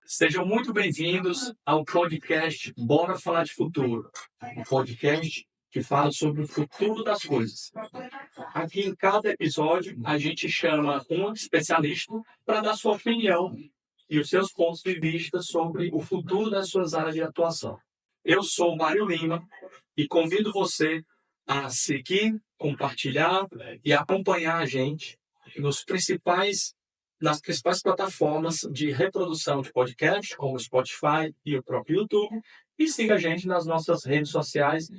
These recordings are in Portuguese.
Sejam muito bem-vindos ao podcast Bora Falar de Futuro, um podcast que fala sobre o futuro das coisas. Aqui em cada episódio, a gente chama um especialista para dar sua opinião e os seus pontos de vista sobre o futuro das suas áreas de atuação. Eu sou o Mário Lima e convido você a seguir, compartilhar e acompanhar a gente nas principais plataformas de reprodução de podcast, como o Spotify e o próprio YouTube, e siga a gente nas nossas redes sociais,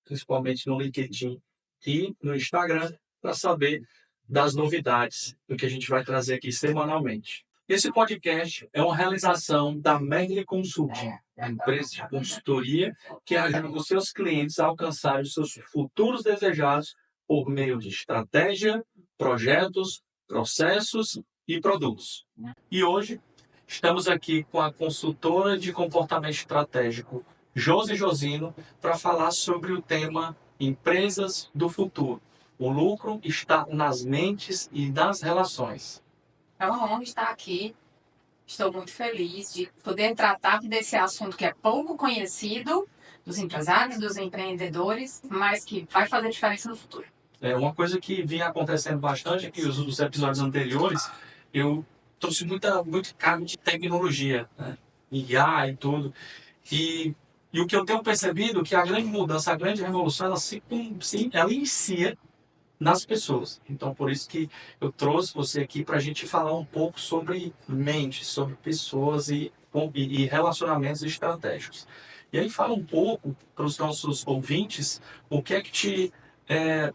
principalmente no LinkedIn e no Instagram, para saber das novidades do que a gente vai trazer aqui semanalmente. Esse podcast é uma realização da Megli Consulting, a empresa de consultoria que ajuda os seus clientes a alcançar os seus futuros desejados por meio de estratégia, projetos, processos e produtos. E hoje estamos aqui com a consultora de comportamento estratégico Josi Josino para falar sobre o tema Empresas do Futuro. O lucro está nas mentes e nas relações. É uma honra estar aqui. Estou muito feliz de poder tratar desse assunto que é pouco conhecido dos empresários, dos empreendedores, mas que vai fazer diferença no futuro. É uma coisa que vinha acontecendo bastante aqui nos episódios anteriores, eu trouxe muito cargo de tecnologia, né? IA e tudo. E o que eu tenho percebido é que a grande mudança, a grande revolução, ela inicia nas pessoas. Então, por isso que eu trouxe você aqui para a gente falar um pouco sobre mente, sobre pessoas e relacionamentos estratégicos. E aí fala um pouco para os nossos ouvintes o que é que te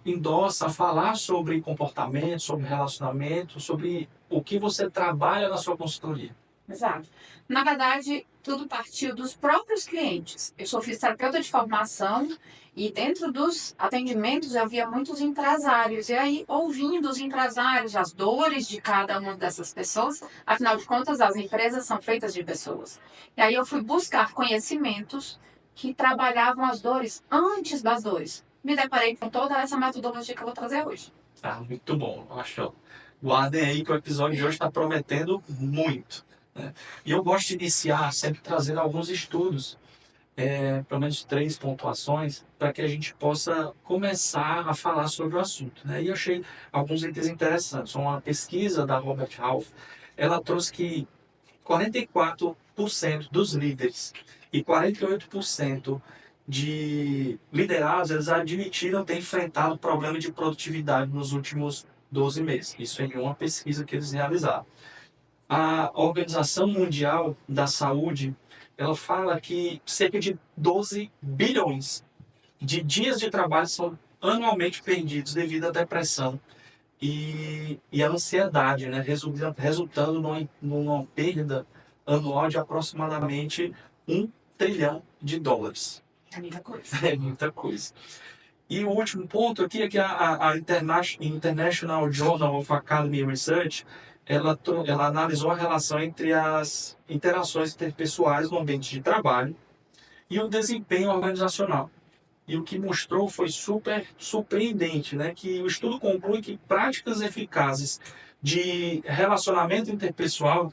endossa a falar sobre comportamento, sobre relacionamento, sobre o que você trabalha na sua consultoria. Exato. Na verdade, tudo partiu dos próprios clientes. Eu sou fisioterapeuta de formação e dentro dos atendimentos eu via muitos empresários. E aí, ouvindo os empresários, as dores de cada uma dessas pessoas, afinal de contas, as empresas são feitas de pessoas. E aí eu fui buscar conhecimentos que trabalhavam as dores antes das dores. Me deparei com toda essa metodologia que eu vou trazer hoje. Ah, muito bom. Acho. Guardem aí que o episódio de hoje está prometendo muito. Né? E eu gosto de iniciar sempre trazendo alguns estudos, pelo menos 3 pontuações, para que a gente possa começar a falar sobre o assunto. Né? E eu achei alguns itens interessantes. Uma pesquisa da Robert Half, ela trouxe que 44% dos líderes e 48% de liderados, eles admitiram ter enfrentado problema de produtividade nos últimos 12 meses. Isso em uma pesquisa que eles realizaram. A Organização Mundial da Saúde, ela fala que cerca de 12 bilhões de dias de trabalho são anualmente perdidos devido à depressão e à ansiedade, né? Resultando numa perda anual de aproximadamente $1 trilhão. É muita coisa. É muita coisa. E o último ponto aqui é que a International Journal of Academic Research, ela analisou a relação entre as interações interpessoais no ambiente de trabalho e o desempenho organizacional. E o que mostrou foi super surpreendente, né? Que o estudo conclui que práticas eficazes de relacionamento interpessoal,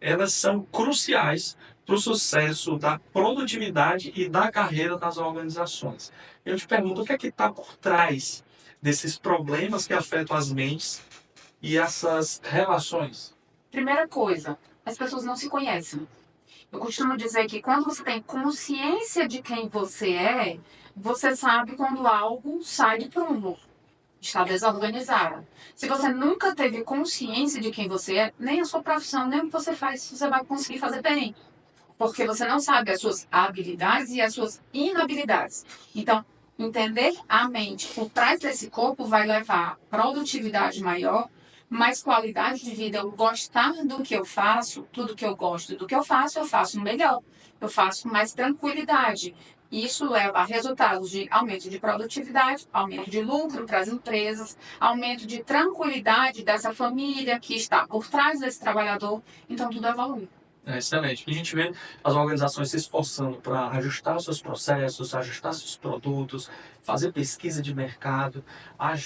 elas são cruciais para o sucesso da produtividade e da carreira nas organizações. Eu te pergunto, o que é que está por trás desses problemas que afetam as mentes e essas relações? Primeira coisa, as pessoas não se conhecem. Eu costumo dizer que quando você tem consciência de quem você é, você sabe quando algo sai de prumo, está desorganizado. Se você nunca teve consciência de quem você é, nem a sua profissão, nem o que você faz, você vai conseguir fazer bem. Porque você não sabe as suas habilidades e as suas inabilidades. Então, entender a mente por trás desse corpo vai levar produtividade maior, mais qualidade de vida. Eu gostar do que eu faço, tudo que eu gosto do que eu faço melhor. Eu faço com mais tranquilidade. Isso leva a resultados de aumento de produtividade, aumento de lucro para as empresas, aumento de tranquilidade dessa família que está por trás desse trabalhador. Então, tudo evolui. É excelente. A gente vê as organizações se esforçando para ajustar os seus processos, ajustar seus produtos, fazer pesquisa de mercado.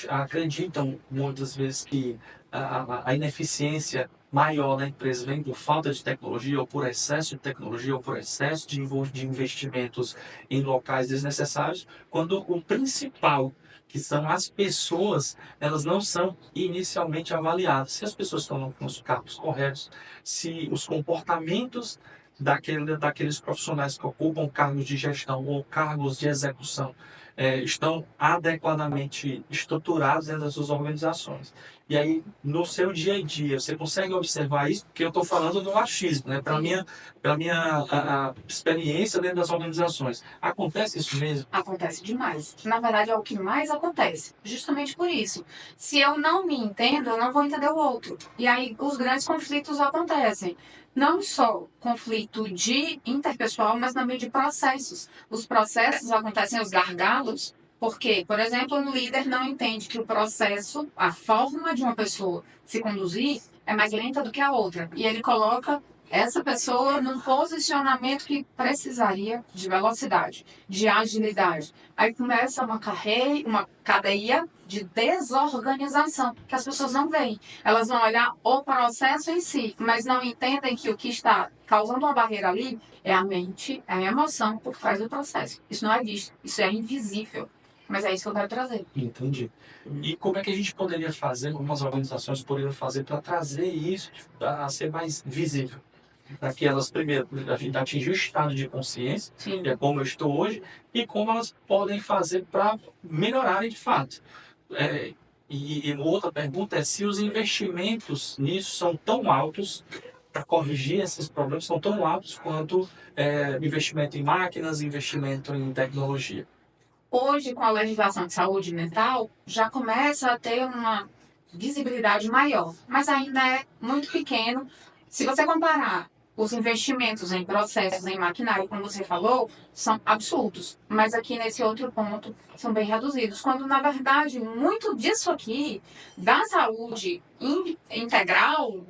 Acreditam muitas vezes que a ineficiência maior da empresa vem por falta de tecnologia, ou por excesso de tecnologia, ou por excesso de investimentos em locais desnecessários, quando o principal, que são as pessoas, elas não são inicialmente avaliadas. Se as pessoas estão com os cargos corretos, se os comportamentos daqueles profissionais que ocupam cargos de gestão ou cargos de execução estão adequadamente estruturados dentro das suas organizações. E aí, no seu dia a dia, você consegue observar isso, porque eu estou falando do achismo, né? Pela minha a experiência dentro das organizações. Acontece isso mesmo? Acontece demais. Na verdade, é o que mais acontece. Justamente por isso. Se eu não me entendo, eu não vou entender o outro. E aí os grandes conflitos acontecem. Não só conflito de interpessoal, mas também de processos. Os processos acontecem, os gargalos, porque, por exemplo, um líder não entende que o processo, a forma de uma pessoa se conduzir, é mais lenta do que a outra. E ele coloca essa pessoa num posicionamento que precisaria de velocidade, de agilidade. Aí começa uma cadeia de desorganização, que as pessoas não veem. Elas vão olhar o processo em si, mas não entendem que o que está causando uma barreira ali é a mente, é a emoção por trás do processo. Isso não é visto, isso é invisível. Mas é isso que eu quero trazer. Entendi. E como é que a gente poderia fazer, como as organizações poderiam fazer para trazer isso a ser mais visível? Para que elas, primeiro, a gente atingir o estado de consciência, Sim. que é como eu estou hoje, e como elas podem fazer para melhorarem de fato. E uma outra pergunta é se os investimentos nisso são tão altos para corrigir esses problemas, são tão altos quanto investimento em máquinas, investimento em tecnologia. Hoje, com a legislação de saúde mental, já começa a ter uma visibilidade maior, mas ainda é muito pequeno. Se você comparar os investimentos em processos, em maquinário, como você falou, são absurdos. Mas aqui nesse outro ponto são bem reduzidos. Quando, na verdade, muito disso aqui, da saúde integral,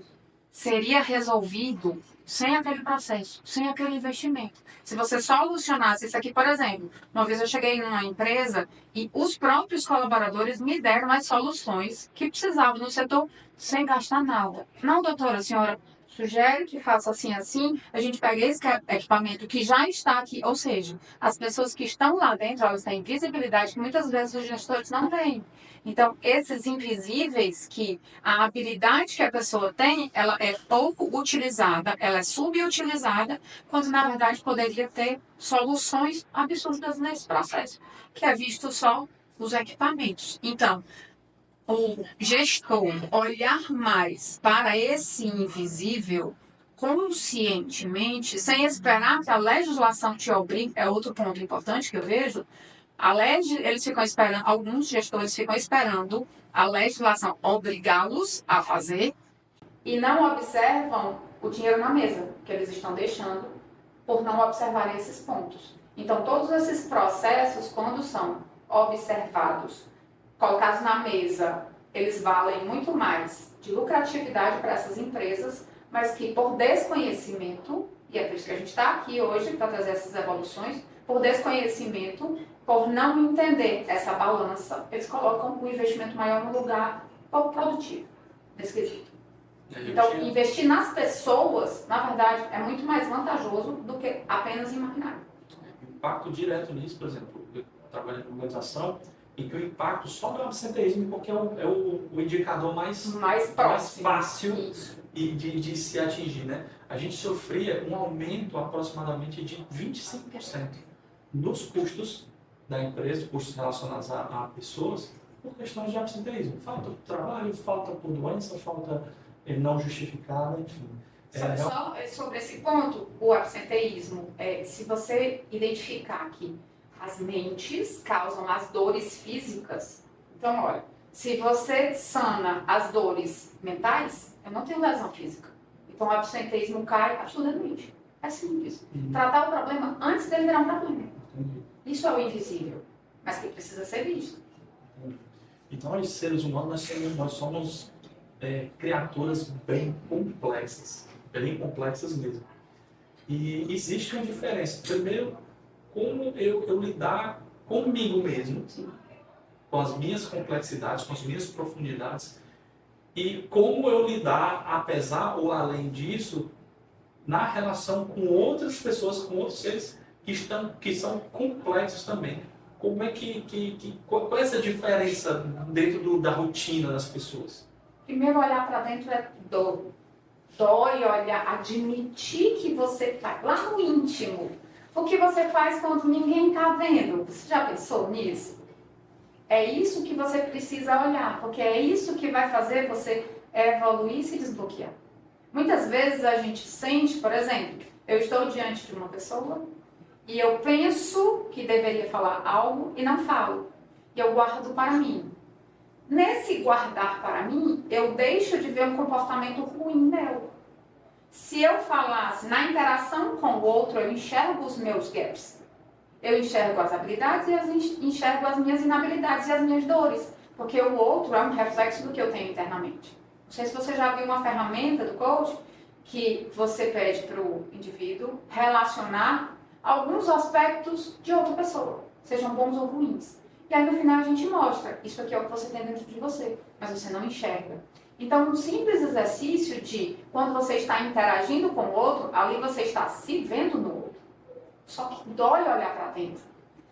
seria resolvido sem aquele processo, sem aquele investimento. Se você solucionasse isso aqui, por exemplo, uma vez eu cheguei numa empresa e os próprios colaboradores me deram as soluções que precisavam no setor sem gastar nada. Não, doutora, a senhora sugere que faça assim, assim, a gente pega esse equipamento que já está aqui, ou seja, as pessoas que estão lá dentro, elas têm visibilidade que muitas vezes os gestores não têm. Então, esses invisíveis que a habilidade que a pessoa tem, ela é pouco utilizada, ela é subutilizada, quando na verdade poderia ter soluções absurdas nesse processo, que é visto só os equipamentos. Então, o gestor olhar mais para esse invisível conscientemente, sem esperar que a legislação te obrigue, é outro ponto importante que eu vejo, eles ficam esperando, alguns gestores ficam esperando a legislação obrigá-los a fazer e não observam o dinheiro na mesa que eles estão deixando por não observarem esses pontos. Então, todos esses processos, quando são observados, colocados na mesa, eles valem muito mais de lucratividade para essas empresas, mas que por desconhecimento, e é por isso que a gente está aqui hoje para trazer essas evoluções, por desconhecimento, por não entender essa balança, eles colocam o investimento maior no lugar pouco produtivo, nesse quesito. Então, investir nas pessoas, na verdade, é muito mais vantajoso do que apenas em maquinário. Impacto direto nisso, por exemplo, eu trabalho em organização, em que o impacto só do absenteísmo, porque é o indicador mais fácil de se atingir, né? A gente sofria um aumento aproximadamente de 25% nos custos da empresa, custos relacionados a pessoas, por questões de absenteísmo. Falta de trabalho, falta por doença, falta não justificada, enfim. Só sobre esse ponto, o absenteísmo, se você identificar que as mentes causam as dores físicas, então olha, se você sana as dores mentais, eu não tenho lesão física. Então o absenteísmo cai absurdamente. É simples. Tratar o problema antes dele virar um problema. Isso é o invisível, mas que precisa ser visto. Então, nós seres humanos, nós somos criaturas bem complexas mesmo. E existe uma diferença. Primeiro, como eu lidar comigo mesmo, com as minhas complexidades, com as minhas profundidades, e como eu lidar, apesar ou além disso, na relação com outras pessoas, com outros seres que são complexos também. Como é qual é essa diferença dentro da rotina das pessoas? Primeiro, olhar para dentro é dor. Dói, olhar, admitir que você faz, lá no íntimo, o que você faz quando ninguém está vendo. Você já pensou nisso? É isso que você precisa olhar, porque é isso que vai fazer você evoluir e se desbloquear. Muitas vezes a gente sente, por exemplo, eu estou diante de uma pessoa e eu penso que deveria falar algo e não falo. E eu guardo para mim. Nesse guardar para mim, eu deixo de ver um comportamento ruim meu. Se eu falasse na interação com o outro, eu enxergo os meus gaps. Eu enxergo as habilidades e enxergo as minhas inabilidades e as minhas dores. Porque o outro é um reflexo do que eu tenho internamente. Não sei se você já viu uma ferramenta do coach que você pede para o indivíduo relacionar alguns aspectos de outra pessoa, sejam bons ou ruins. E aí no final a gente mostra, isso aqui é o que você tem dentro de você, mas você não enxerga. Então, um simples exercício de, quando você está interagindo com o outro, ali você está se vendo no outro. Só que dói olhar para dentro.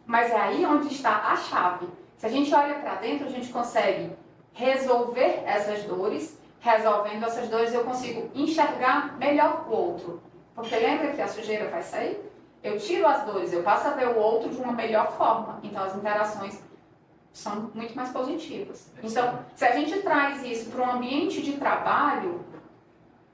Mas é aí onde está a chave. Se a gente olha para dentro, a gente consegue resolver essas dores. Resolvendo essas dores, eu consigo enxergar melhor o outro. Porque lembra que a sujeira vai sair? Eu tiro as dores, eu passo a ver o outro de uma melhor forma. Então, as interações são muito mais positivas. Então, se a gente traz isso para um ambiente de trabalho,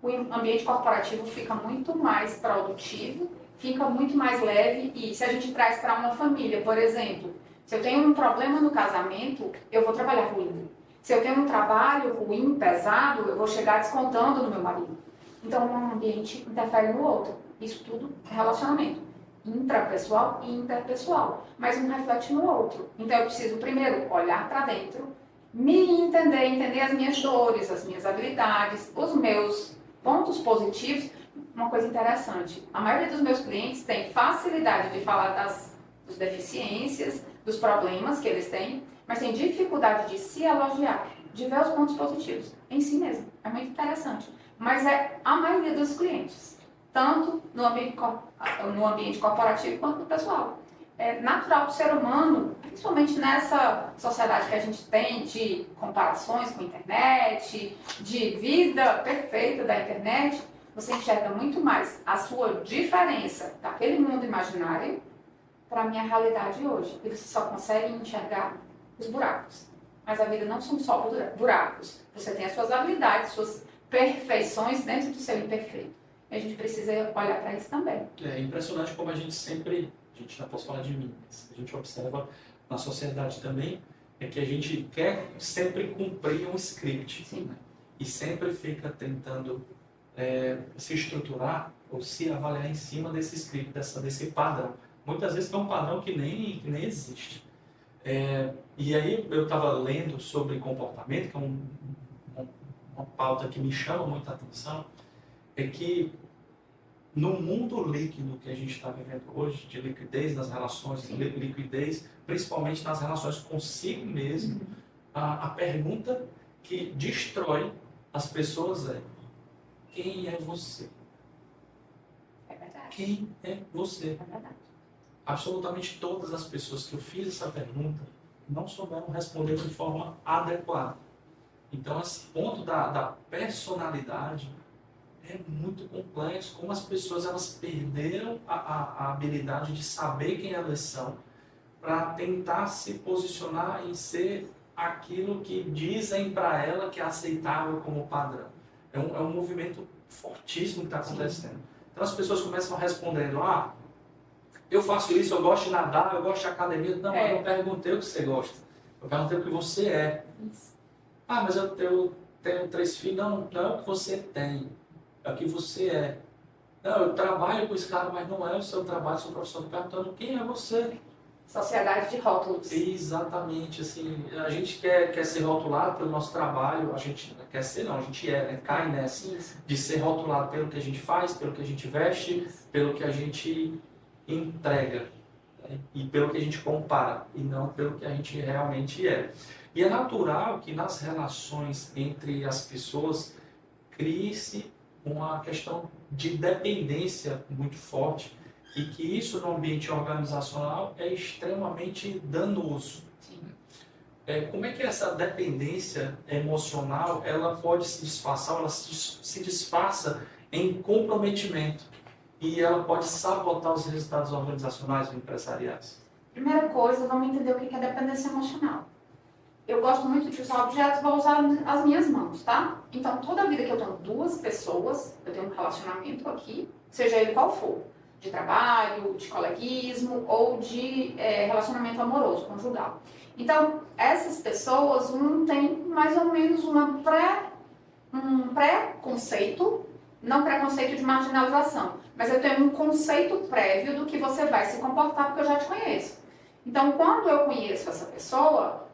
o ambiente corporativo fica muito mais produtivo, fica muito mais leve. E se a gente traz para uma família, por exemplo, se eu tenho um problema no casamento, eu vou trabalhar ruim. Se eu tenho um trabalho ruim, pesado, eu vou chegar descontando no meu marido. Então, um ambiente interfere no outro. Isso tudo é relacionamento. Intrapessoal e interpessoal. Mas um reflete no outro. Então, eu preciso primeiro olhar para dentro, me entender as minhas dores, as minhas habilidades, os meus pontos positivos. Uma coisa interessante, a maioria dos meus clientes tem facilidade de falar das deficiências, dos problemas que eles têm, mas tem dificuldade de se elogiar, de ver os pontos positivos em si mesmo. É muito interessante. Mas é a maioria dos clientes, tanto no ambiente corporativo quanto no pessoal. É natural do ser humano, principalmente nessa sociedade que a gente tem de comparações com a internet, de vida perfeita da internet, você enxerga muito mais a sua diferença daquele mundo imaginário para a minha realidade hoje. E você só consegue enxergar os buracos. Mas a vida não são só buracos. Você tem as suas habilidades, suas perfeições dentro do seu imperfeito. E a gente precisa olhar para isso também. É impressionante como a gente não posso falar de mim, mas a gente observa na sociedade também, é que a gente quer sempre cumprir um script. Sim. Né? E sempre fica tentando se estruturar ou se avaliar em cima desse script, desse padrão. Muitas vezes é um padrão que nem existe. E aí eu estava lendo sobre comportamento, que é uma pauta que me chama muita atenção, é que no mundo líquido que a gente está vivendo hoje, de liquidez nas relações, de liquidez, principalmente nas relações consigo mesmo, a pergunta que destrói as pessoas é: quem é você? É verdade. Quem é você? É verdade. Absolutamente todas as pessoas que eu fiz essa pergunta não souberam responder de forma adequada. Então, esse ponto da personalidade é muito complexo, como as pessoas elas perderam a habilidade de saber quem elas são para tentar se posicionar e ser aquilo que dizem para ela que é aceitável como padrão. É um movimento fortíssimo que está acontecendo. Então as pessoas começam respondendo: eu faço isso, eu gosto de nadar, eu gosto de academia. Não, eu não perguntei o que você gosta, eu perguntei o que você é. Isso. Mas eu tenho 3 filhos. Não é o que você tem, é o que você é. Não, eu trabalho com esse cara, mas não é o seu trabalho, seu professor. Estou perguntando: quem é você? Sociedade de rótulos. Exatamente, assim, a gente quer ser rotulado pelo nosso trabalho, a gente não quer ser, não, a gente né? Cai nessa de ser rotulado pelo que a gente faz, pelo que a gente veste, pelo que a gente entrega, né? E pelo que a gente compara, e não pelo que a gente realmente é. E é natural que nas relações entre as pessoas crie-se uma questão de dependência muito forte, e que isso no ambiente organizacional é extremamente danoso. Como é que essa dependência emocional ela pode se disfarçar, ela se disfarça em comprometimento e ela pode sabotar os resultados organizacionais e empresariais? Primeira coisa, vamos entender o que é dependência emocional. Eu gosto muito de usar objetos, vou usar as minhas mãos, tá? Então, toda vida que eu tenho duas pessoas, eu tenho um relacionamento aqui, seja ele qual for, de trabalho, de coleguismo ou de relacionamento amoroso, conjugal. Então, essas pessoas, um tem mais ou menos um pré-conceito, não preconceito de marginalização, mas eu tenho um conceito prévio do que você vai se comportar porque eu já te conheço. Então, quando eu conheço essa pessoa,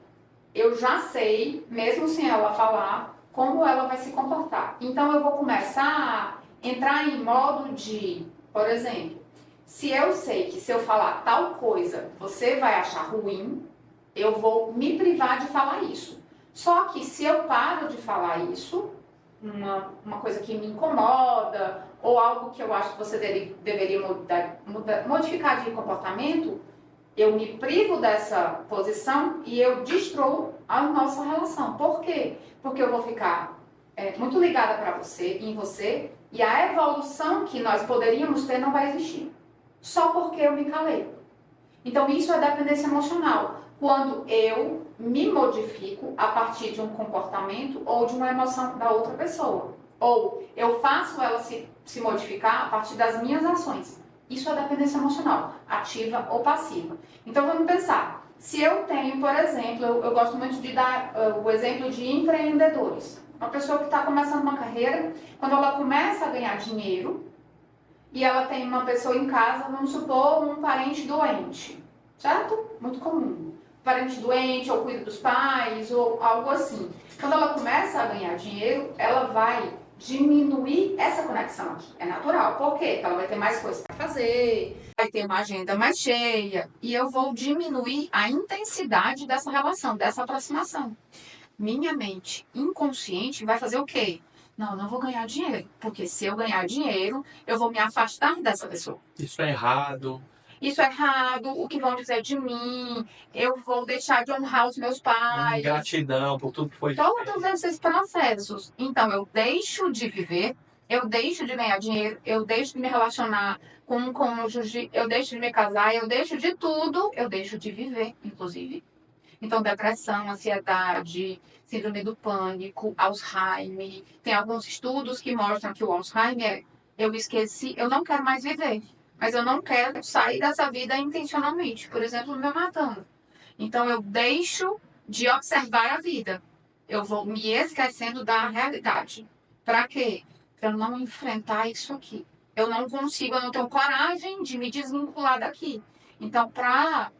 eu já sei, mesmo sem ela falar, como ela vai se comportar. Então, eu vou começar a entrar em modo de, por exemplo, se eu sei que se eu falar tal coisa, você vai achar ruim, eu vou me privar de falar isso. Só que se eu paro de falar isso, uma coisa que me incomoda, ou algo que eu acho que você deveria modificar de comportamento, eu me privo dessa posição e eu destruo a nossa relação. Por quê? Porque eu vou ficar muito ligada para você, em você, e a evolução que nós poderíamos ter não vai existir. Só porque eu me calei. Então isso é dependência emocional. Quando eu me modifico a partir de um comportamento ou de uma emoção da outra pessoa. Ou eu faço ela se modificar a partir das minhas ações. Isso é dependência emocional, ativa ou passiva. Então vamos pensar, se eu tenho, por exemplo, eu gosto muito de dar o exemplo de empreendedores. Uma pessoa que está começando uma carreira, quando ela começa a ganhar dinheiro e ela tem uma pessoa em casa, vamos supor, um parente doente, certo? Muito comum. Parente doente, ou cuida dos pais, ou algo assim. Quando ela começa a ganhar dinheiro, ela vai diminuir essa conexão aqui. É natural. Por quê? Porque ela vai ter mais coisas para fazer, vai ter uma agenda mais cheia, e eu vou diminuir a intensidade dessa relação, dessa aproximação. Minha mente inconsciente vai fazer o quê? Não vou ganhar dinheiro, porque se eu ganhar dinheiro, eu vou me afastar dessa pessoa. Isso é errado. Isso é errado, o que vão dizer de mim, eu vou deixar de honrar os meus pais. Gratidão por tudo que foi Todos esses processos. Então, eu deixo de viver, eu deixo de ganhar dinheiro, eu deixo de me relacionar com um cônjuge, eu deixo de me casar, eu deixo de tudo, eu deixo de viver, inclusive. Então, depressão, ansiedade, síndrome do pânico, Alzheimer. Tem alguns estudos que mostram que o Alzheimer, eu esqueci, eu não quero mais viver. Mas eu não quero sair dessa vida intencionalmente. Por exemplo, me matando. Então, eu deixo de observar a vida. Eu vou me esquecendo da realidade. Para quê? Para eu não enfrentar isso aqui. Eu não consigo, eu não tenho coragem de me desvincular daqui. Então, para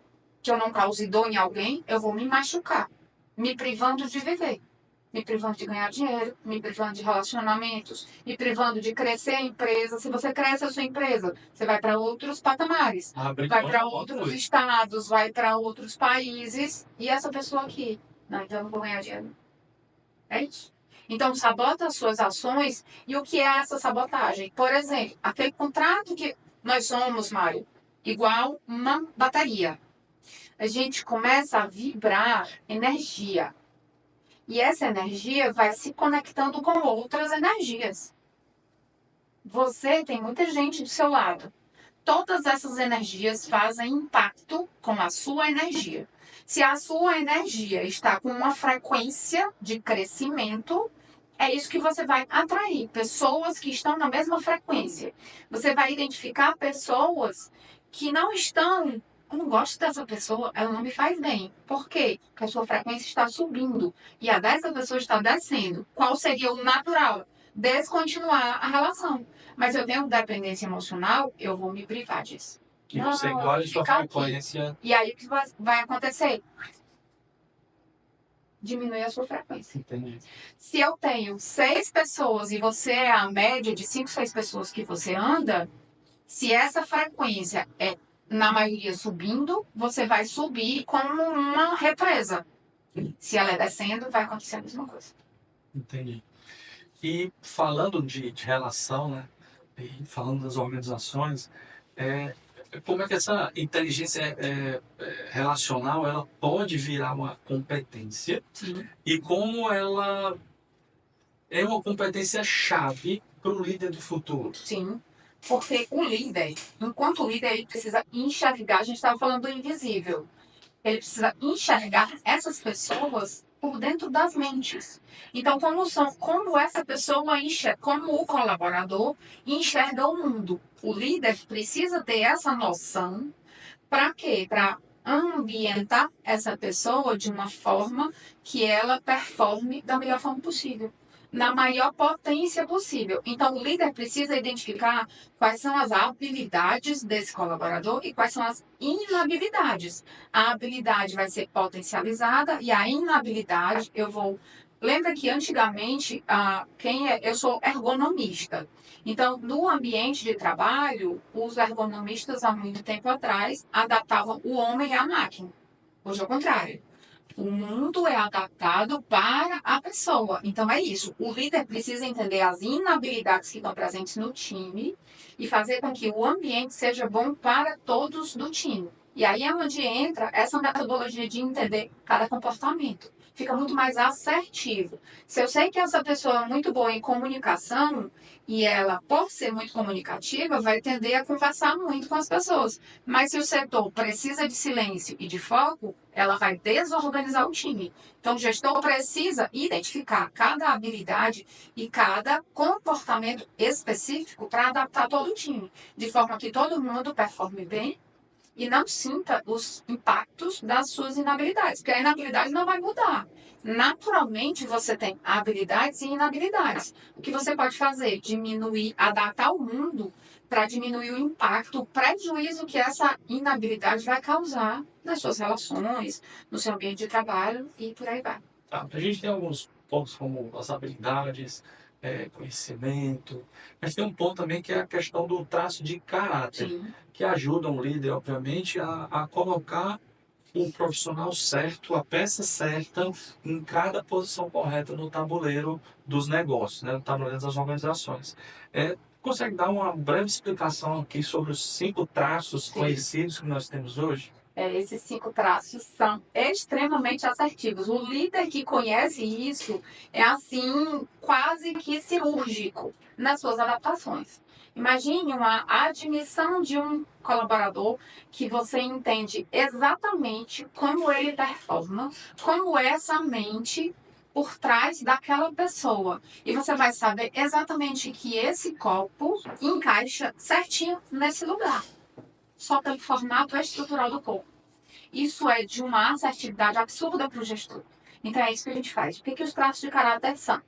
que eu não cause dor em alguém, eu vou me machucar, me privando de viver, me privando de ganhar dinheiro, me privando de relacionamentos, me privando de crescer a empresa. Se você cresce a sua empresa, você vai para outros patamares, vai para outros estados, vai para outros países, e essa pessoa aqui, não, então eu não vou ganhar dinheiro. É isso. Então, sabota as suas ações. E o que é essa sabotagem? Por exemplo, aquele contrato que nós somos, Mário, igual uma bateria. A gente começa a vibrar energia. E essa energia vai se conectando com outras energias. Você tem muita gente do seu lado. Todas essas energias fazem impacto com a sua energia. Se a sua energia está com uma frequência de crescimento, é isso que você vai atrair. Pessoas que estão na mesma frequência. Você vai identificar pessoas que não estão. Eu não gosto dessa pessoa, ela não me faz bem. Por quê? Porque a sua frequência está subindo e a dessa pessoa está descendo. Qual seria o natural? Descontinuar a relação. Mas eu tenho dependência emocional, eu vou me privar disso. que você engole sua fica aqui. frequência. E aí o que vai acontecer? Diminui a sua frequência. Entendi. Se eu tenho 6 pessoas e você é a média de 5, 6 pessoas que você anda, se essa frequência é, na maioria, subindo, você vai subir como uma represa. Se ela é descendo, vai acontecer a mesma coisa. Entendi. E falando de relação, né? E falando das organizações, como é que essa inteligência relacional ela pode virar uma competência? Sim. E como ela é uma competência chave para o líder do futuro? Sim. Porque o líder, enquanto líder, ele precisa enxergar, a gente estava falando do invisível. Ele precisa enxergar essas pessoas por dentro das mentes. Então, como essa pessoa enxerga, como o colaborador enxerga o mundo. O líder precisa ter essa noção. Para quê? Para ambientar essa pessoa de uma forma que ela performe da melhor forma possível, na maior potência possível. Então, o líder precisa identificar quais são as habilidades desse colaborador e quais são as inabilidades. A habilidade vai ser potencializada e a inabilidade eu vou. Lembra que antigamente, eu sou ergonomista. Então, no ambiente de trabalho, os ergonomistas, há muito tempo atrás, adaptavam o homem à máquina. Hoje é o contrário. O mundo é adaptado para a pessoa. Então, é isso. O líder precisa entender as inabilidades que estão presentes no time e fazer com que o ambiente seja bom para todos do time. E aí é onde entra essa metodologia de entender cada comportamento. Fica muito mais assertivo. Se eu sei que essa pessoa é muito boa em comunicação e ela, por ser muito comunicativa, vai tender a conversar muito com as pessoas. Mas se o setor precisa de silêncio e de foco, ela vai desorganizar o time. Então, o gestor precisa identificar cada habilidade e cada comportamento específico para adaptar todo o time, de forma que todo mundo performe bem e não sinta os impactos das suas inabilidades, porque a inabilidade não vai mudar. Naturalmente, você tem habilidades e inabilidades. O que você pode fazer? Diminuir, adaptar o mundo para diminuir o impacto, o prejuízo que essa inabilidade vai causar nas suas relações, no seu ambiente de trabalho e por aí vai. Tá, a gente tem alguns pontos como as habilidades, conhecimento, mas tem um ponto também que é a questão do traço de caráter, Sim. que ajuda um líder, obviamente, a colocar o profissional certo, a peça certa em cada posição correta no tabuleiro dos negócios, né, no tabuleiro das organizações. Consegue dar uma breve explicação aqui sobre os 5 traços Sim. conhecidos que nós temos hoje? Esses 5 traços são extremamente assertivos. O líder que conhece isso é assim, quase que cirúrgico nas suas adaptações. Imagine uma admissão de um colaborador que você entende exatamente como ele performa, como é essa mente por trás daquela pessoa. E você vai saber exatamente que esse copo encaixa certinho nesse lugar, só pelo formato estrutural do corpo. Isso é de uma assertividade absurda para o gestor. Então é isso que a gente faz. O que os traços de caráter são?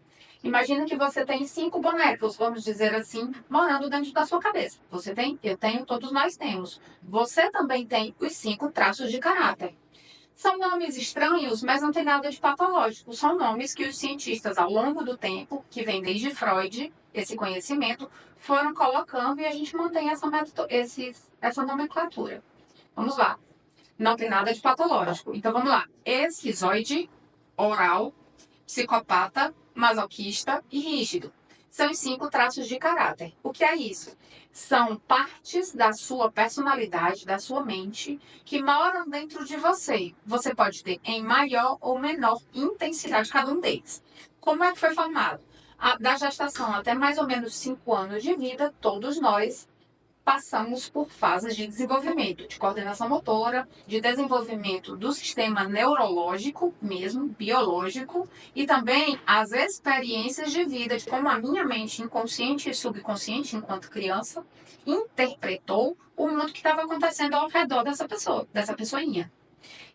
Imagina que você tem 5 bonecos, vamos dizer assim, morando dentro da sua cabeça. Você tem, eu tenho, todos nós temos. Você também tem os 5 traços de caráter. São nomes estranhos, mas não tem nada de patológico. São nomes que os cientistas, ao longo do tempo, que vem desde Freud, esse conhecimento, foram colocando e a gente mantém essa nomenclatura. Vamos lá. Não tem nada de patológico. Então vamos lá. Esquizoide, oral, psicopata, masoquista e rígido. São os 5 traços de caráter. O que é isso? São partes da sua personalidade, da sua mente, que moram dentro de você. Você pode ter em maior ou menor intensidade cada um deles. Como é que foi formado? Da gestação até mais ou menos 5 anos de vida, todos nós passamos por fases de desenvolvimento, de coordenação motora, de desenvolvimento do sistema neurológico mesmo, biológico, e também as experiências de vida, de como a minha mente inconsciente e subconsciente, enquanto criança, interpretou o mundo que estava acontecendo ao redor dessa pessoa, dessa pessoinha.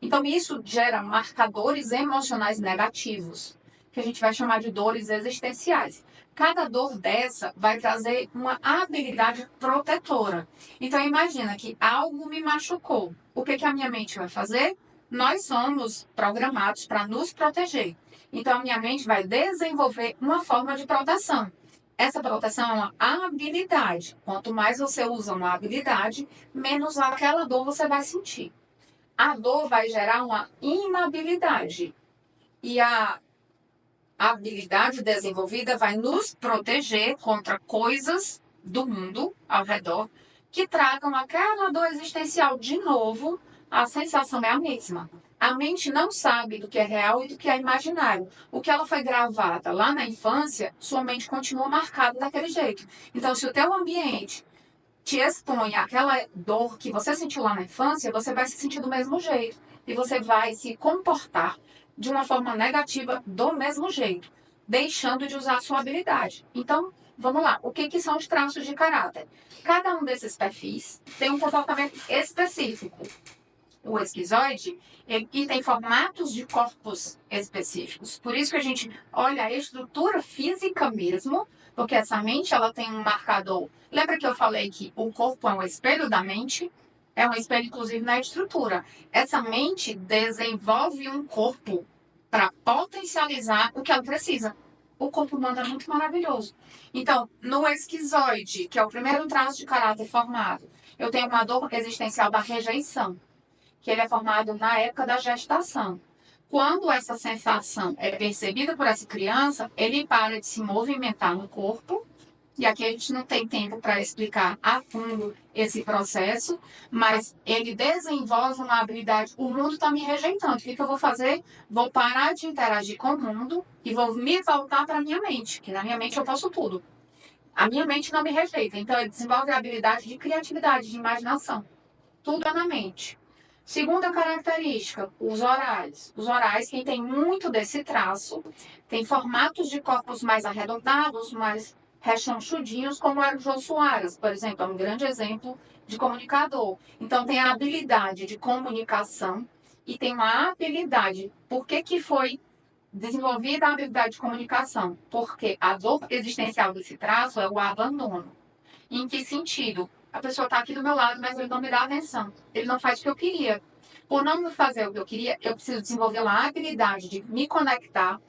Então, isso gera marcadores emocionais negativos. que a gente vai chamar de dores existenciais. Cada dor dessa vai trazer uma habilidade protetora. Então, imagina que algo me machucou. O que a minha mente vai fazer? Nós somos programados para nos proteger. Então, a minha mente vai desenvolver uma forma de proteção. Essa proteção é uma habilidade. Quanto mais você usa uma habilidade, menos aquela dor você vai sentir. A dor vai gerar uma inabilidade. E a habilidade desenvolvida vai nos proteger contra coisas do mundo ao redor que tragam aquela dor existencial de novo. A sensação é a mesma. A mente não sabe do que é real e do que é imaginário. O que ela foi gravada lá na infância, sua mente continua marcada daquele jeito. Então, se o teu ambiente te expõe àquela dor que você sentiu lá na infância, você vai se sentir do mesmo jeito. E você vai se comportar de uma forma negativa do mesmo jeito, deixando de usar a sua habilidade. Então, vamos lá. O que são os traços de caráter? Cada um desses perfis tem um comportamento específico. O esquizoide, ele tem formatos de corpos específicos. Por isso que a gente olha a estrutura física mesmo, porque essa mente ela tem um marcador. Lembra que eu falei que o corpo é um espelho da mente? É um espelho, inclusive, na estrutura. Essa mente desenvolve um corpo para potencializar o que ela precisa. O corpo humano é muito maravilhoso. Então, no esquizoide, que é o primeiro traço de caráter formado, eu tenho uma dor existencial da rejeição, que ele é formado na época da gestação. Quando essa sensação é percebida por essa criança, ele para de se movimentar no corpo, e aqui a gente não tem tempo para explicar a fundo esse processo, mas ele desenvolve uma habilidade. O mundo está me rejeitando. O que eu vou fazer? Vou parar de interagir com o mundo e vou me voltar para a minha mente, que na minha mente eu posso tudo. A minha mente não me rejeita, então ele desenvolve a habilidade de criatividade, de imaginação. Tudo é na mente. Segunda característica, os orais. Os orais, quem tem muito desse traço, tem formatos de corpos mais arredondados, mais rechonchudinhos, como era o Jô Soares, por exemplo, é um grande exemplo de comunicador. Então, tem a habilidade de comunicação e tem uma habilidade. Por que foi desenvolvida a habilidade de comunicação? Porque a dor existencial desse traço é o abandono. Em que sentido? A pessoa está aqui do meu lado, mas ele não me dá atenção. Ele não faz o que eu queria. Por não me fazer o que eu queria, eu preciso desenvolver uma habilidade de me conectar,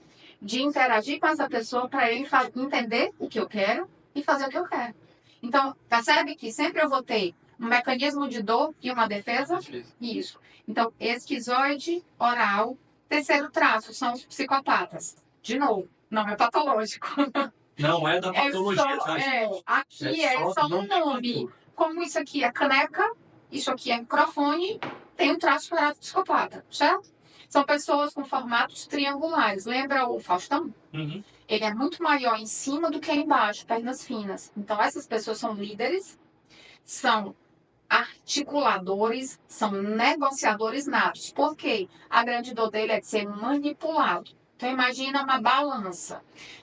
de interagir com essa pessoa para ele entender o que eu quero e fazer o que eu quero. Então, percebe que sempre eu vou ter um mecanismo de dor e uma defesa? Isso. Então, esquizoide, oral. Terceiro traço são os psicopatas. De novo, não é patológico. Não é da patologia, tá? Aqui é só um nome. Como isso aqui é caneca, isso aqui é microfone, tem um traço para psicopata, certo? São pessoas com formatos triangulares. Lembra o Faustão? Uhum. Ele é muito maior em cima do que embaixo, pernas finas. Então, essas pessoas são líderes, são articuladores, são negociadores natos. Por quê? A grande dor dele é de ser manipulado. Então, imagina uma balança.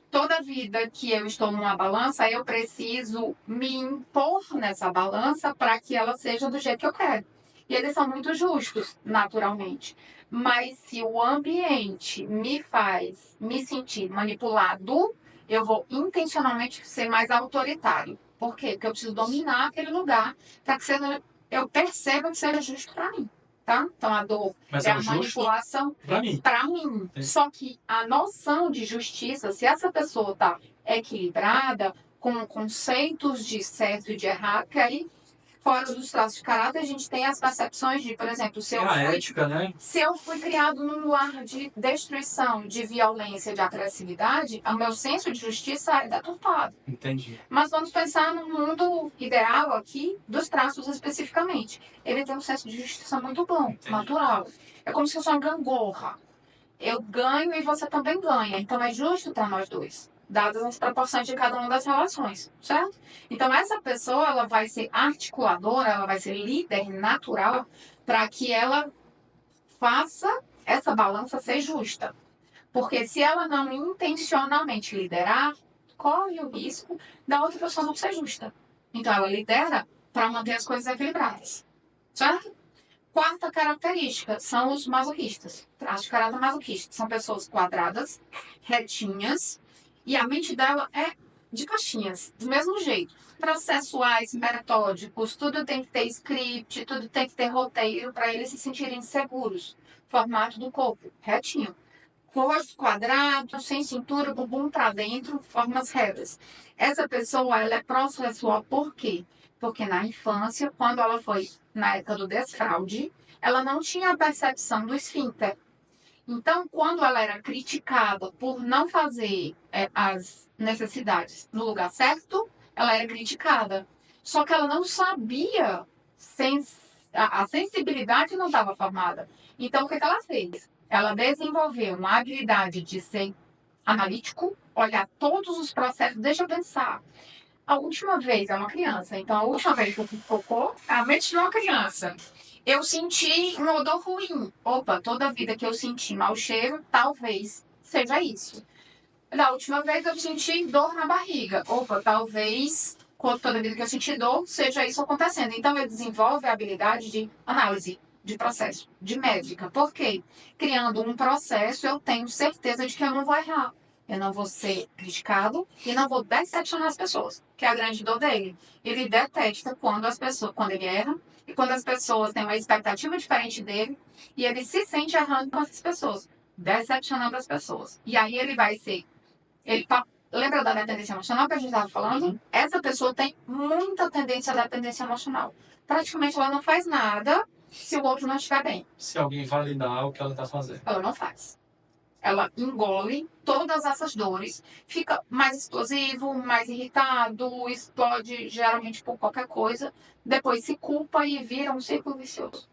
Toda vida que eu estou numa balança, eu preciso me impor nessa balança para que ela seja do jeito que eu quero. E eles são muito justos, naturalmente. Mas se o ambiente me faz me sentir manipulado, eu vou intencionalmente ser mais autoritário. Por quê? Porque eu preciso dominar aquele lugar para que eu perceba que seja justo para mim. Tá? Então a dor é a manipulação para mim. Só que a noção de justiça, se essa pessoa está equilibrada, com conceitos de certo e de errado, que aí, fora dos traços de caráter, a gente tem as percepções de, por exemplo, ética, né? Se eu fui criado num lar de destruição, de violência, de agressividade, o meu senso de justiça é deturpado. Entendi. Mas vamos pensar no mundo ideal aqui, dos traços especificamente. Ele tem um senso de justiça muito bom, Entendi. Natural. É como se fosse uma gangorra. Eu ganho e você também ganha. Então é justo para nós dois, dadas as proporções de cada uma das relações, certo? Então essa pessoa ela vai ser articuladora, ela vai ser líder natural para que ela faça essa balança ser justa. Porque se ela não intencionalmente liderar, corre o risco da outra pessoa não ser justa. Então ela lidera para manter as coisas equilibradas. Certo? Quarta característica são os masoquistas. Traço de caráter masoquista. São pessoas quadradas, retinhas, e a mente dela é de caixinhas, do mesmo jeito. Processuais, metódicos, tudo tem que ter script, tudo tem que ter roteiro para eles se sentirem seguros. Formato do corpo, retinho. Rosto quadrado, sem cintura, bumbum para dentro, formas retas. Essa pessoa, ela é processual por quê? Porque na infância, quando ela foi na época do desfraude, ela não tinha a percepção do esfíncter. Então, quando ela era criticada por não fazer as necessidades no lugar certo, ela era criticada. Só que ela não sabia, a sensibilidade não estava formada. Então, o que ela fez? Ela desenvolveu uma habilidade de ser analítico, olhar todos os processos. Deixa eu pensar. A última vez, é uma criança, então a última vez que eu fiz cocô, a mente de uma criança. Eu senti um odor ruim. Opa, toda vida que eu senti mau cheiro, talvez seja isso. Da última vez eu senti dor na barriga. Opa, talvez toda vida que eu senti dor, seja isso acontecendo. Então eu desenvolvo a habilidade de análise, de processo, de médica. Por quê? Criando um processo, eu tenho certeza de que eu não vou errar. Eu não vou ser criticado e não vou decepcionar as pessoas, que é a grande dor dele. Ele detesta quando ele erra e quando as pessoas têm uma expectativa diferente dele e ele se sente errando com essas pessoas, decepcionando as pessoas. E aí ele vai ser. Lembra da dependência emocional que a gente estava falando? Essa pessoa tem muita tendência à dependência emocional. Praticamente ela não faz nada se o outro não estiver bem. Se alguém validar o que ela está fazendo. Ela não faz. Ela engole todas essas dores, fica mais explosivo, mais irritado, explode geralmente por qualquer coisa, depois se culpa e vira um círculo vicioso.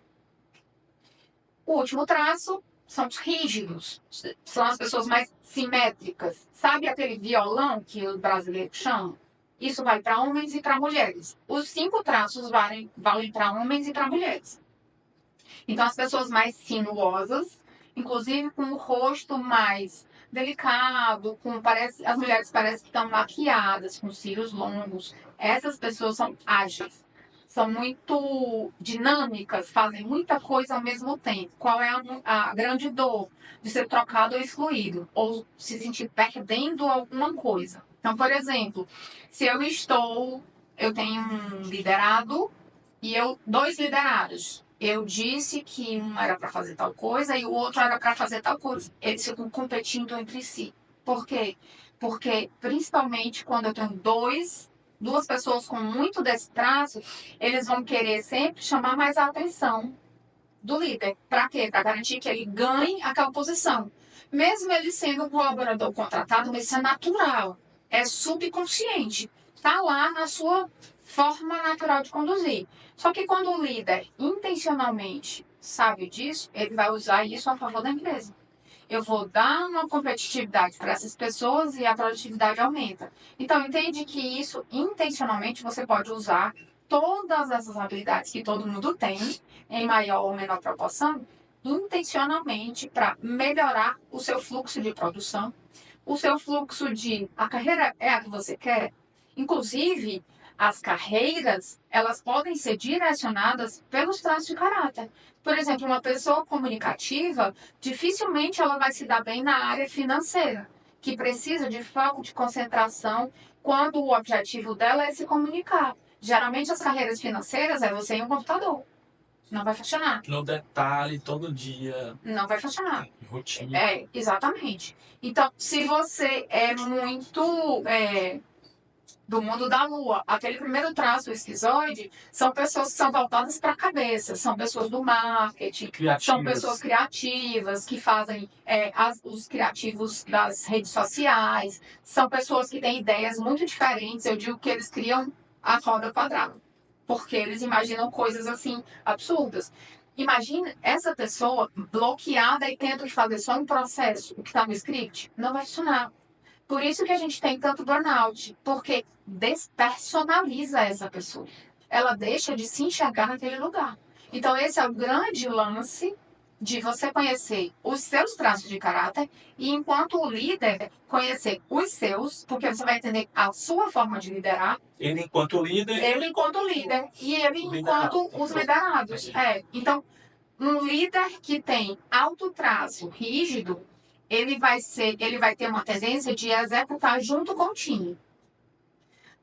O último traço são os rígidos, são as pessoas mais simétricas. Sabe aquele violão que o brasileiro chama? Isso vai para homens e para mulheres. Os 5 traços valem para homens e para mulheres. Então, as pessoas mais sinuosas, inclusive com o rosto mais delicado, as mulheres parecem que estão maquiadas, com cílios longos. Essas pessoas são ágeis, são muito dinâmicas, fazem muita coisa ao mesmo tempo. Qual é a grande dor de ser trocado ou excluído? Ou se sentir perdendo alguma coisa. Então, por exemplo, se eu tenho um liderado e 2 liderados. Eu disse que um era para fazer tal coisa e o outro era para fazer tal coisa. Eles ficam competindo entre si. Por quê? Porque, principalmente quando eu tenho duas pessoas com muito desse traço, eles vão querer sempre chamar mais a atenção do líder. Para quê? Para garantir que ele ganhe aquela posição. Mesmo ele sendo um colaborador contratado, mas isso é natural. É subconsciente. Está lá na sua forma natural de conduzir. Só que quando o líder intencionalmente sabe disso, ele vai usar isso a favor da empresa. Eu vou dar uma competitividade para essas pessoas e a produtividade aumenta. Então, entende que isso, intencionalmente, você pode usar todas essas habilidades que todo mundo tem, em maior ou menor proporção, intencionalmente para melhorar o seu fluxo de produção, o seu fluxo de... A carreira é a que você quer? Inclusive, as carreiras, elas podem ser direcionadas pelos traços de caráter. Por exemplo, uma pessoa comunicativa, dificilmente ela vai se dar bem na área financeira, que precisa de foco, de concentração, quando o objetivo dela é se comunicar. Geralmente, as carreiras financeiras é você em um computador. Não vai funcionar. No detalhe, todo dia. Não vai funcionar. Rotina. Exatamente. Então, se você é muito... do mundo da lua. Aquele primeiro traço, o esquizoide, são pessoas que são voltadas para a cabeça, são pessoas do marketing, são pessoas criativas, que fazem os criativos das redes sociais, são pessoas que têm ideias muito diferentes. Eu digo que eles criam a roda quadrada, porque eles imaginam coisas assim absurdas. Imagina essa pessoa bloqueada e tenta fazer só um processo, o que está no script, não vai funcionar. Por isso que a gente tem tanto burnout, porque despersonaliza essa pessoa. Ela deixa de se enxergar naquele lugar. Então, esse é o grande lance de você conhecer os seus traços de caráter e, enquanto o líder, conhecer os seus, porque você vai entender a sua forma de liderar. Ele enquanto líder. Ele enquanto líder e ele enquanto os liderados. Então, Um líder que tem alto traço rígido, ele vai ter uma tendência de executar junto com o time.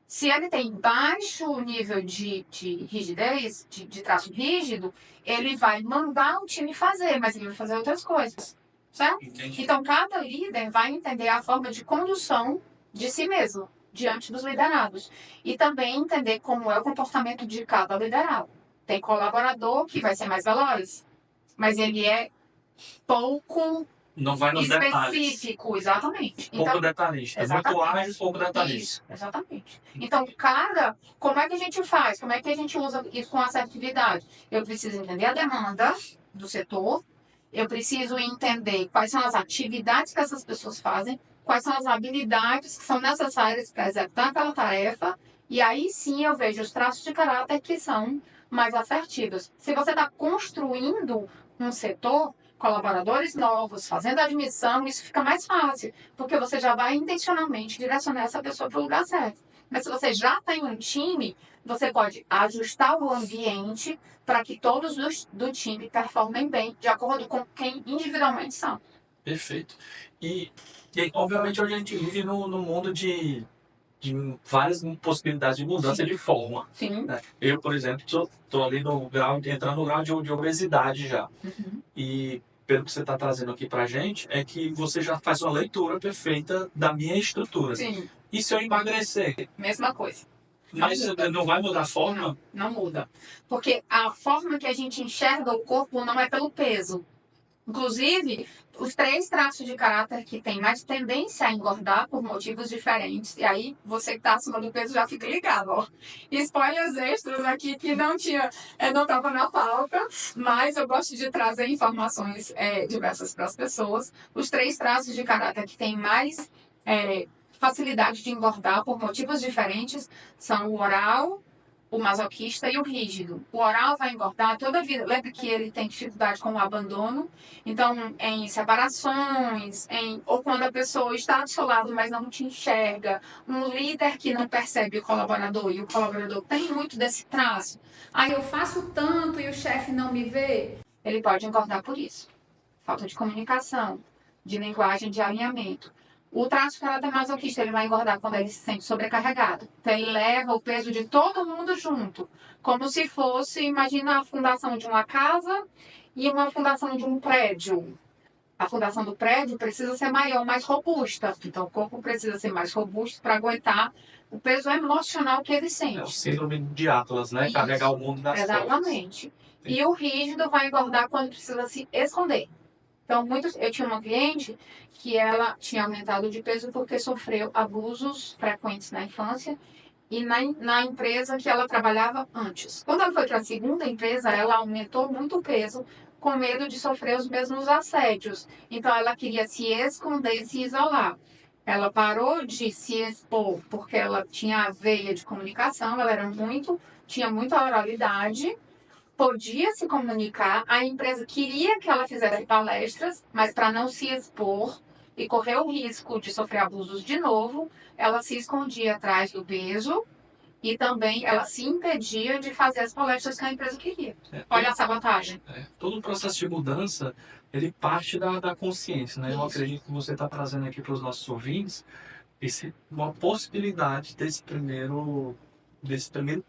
Se ele tem baixo nível de rigidez, de traço rígido, ele vai mandar o time fazer, mas ele vai fazer outras coisas, certo? Entendi. Então, cada líder vai entender a forma de condução de si mesmo, diante dos liderados. E também entender como é o comportamento de cada liderado. Tem colaborador que vai ser mais veloz, mas ele é pouco Não vai nos detalhes. específico, exatamente. Pouco detalhista. exatamente. Muito ágil, pouco detalhista. Isso, exatamente. Então, como é que a gente faz? Como é que a gente usa isso com assertividade? Eu preciso entender a demanda do setor, eu preciso entender quais são as atividades que essas pessoas fazem, quais são as habilidades que são necessárias para executar aquela tarefa, e aí sim eu vejo os traços de caráter que são mais assertivos. Se você está construindo um setor, colaboradores novos, fazendo admissão, isso fica mais fácil, porque você já vai intencionalmente direcionar essa pessoa para o lugar certo. Mas se você já tem um time, você pode ajustar o ambiente para que todos do time performem bem, de acordo com quem individualmente são. Perfeito. E obviamente, hoje a gente vive no mundo de várias possibilidades de mudança Sim. de forma. Sim. Né? Eu, por exemplo, estou ali entrando no grau de obesidade já. Uhum. E pelo que você está trazendo aqui para a gente, é que você já faz uma leitura perfeita da minha estrutura. Sim. E se eu emagrecer? Mesma coisa. Mas não vai mudar a forma? Não muda. Porque a forma que a gente enxerga o corpo não é pelo peso. Inclusive, os 3 traços de caráter que têm mais tendência a engordar por motivos diferentes. E aí, você que está acima do peso já fica ligado, ó. Spoilers extras aqui que não estava na pauta, mas eu gosto de trazer informações diversas para as pessoas. Os 3 traços de caráter que têm mais facilidade de engordar por motivos diferentes são o oral, o masoquista e o rígido. O oral vai engordar toda a vida. Lembra que ele tem dificuldade com o abandono? Então, em separações, ou quando a pessoa está do seu lado, mas não te enxerga. Um líder que não percebe o colaborador, e o colaborador tem muito desse traço. Aí eu faço tanto e o chefe não me vê. Ele pode engordar por isso. Falta de comunicação, de linguagem, de alinhamento. O traço de caráter masoquista, ele vai engordar quando ele se sente sobrecarregado. Então, ele leva o peso de todo mundo junto. Como se fosse, imagina a fundação de uma casa e uma fundação de um prédio. A fundação do prédio precisa ser maior, mais robusta. Então, o corpo precisa ser mais robusto para aguentar o peso emocional que ele sente. É o síndrome de Atlas, né? Isso. Carregar o mundo nas costas. Exatamente. E o rígido vai engordar quando precisa se esconder. Então, eu tinha uma cliente que ela tinha aumentado de peso porque sofreu abusos frequentes na infância e na empresa que ela trabalhava antes. Quando ela foi para a segunda empresa, ela aumentou muito o peso com medo de sofrer os mesmos assédios. Então, ela queria se esconder e se isolar. Ela parou de se expor porque ela tinha a veia de comunicação, tinha muita oralidade, podia se comunicar, a empresa queria que ela fizesse palestras, mas para não se expor e correr o risco de sofrer abusos de novo, ela se escondia atrás do peso e também ela se impedia de fazer as palestras que a empresa queria. Olha a sabotagem. Todo o processo de mudança, ele parte da consciência, né? Isso. Eu acredito que você está trazendo aqui para os nossos ouvintes uma possibilidade desse primeiro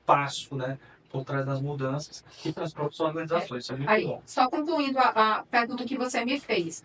passo, né? Por trás das mudanças e para as próprias organizações. Isso é muito bom. Só concluindo a pergunta que você me fez.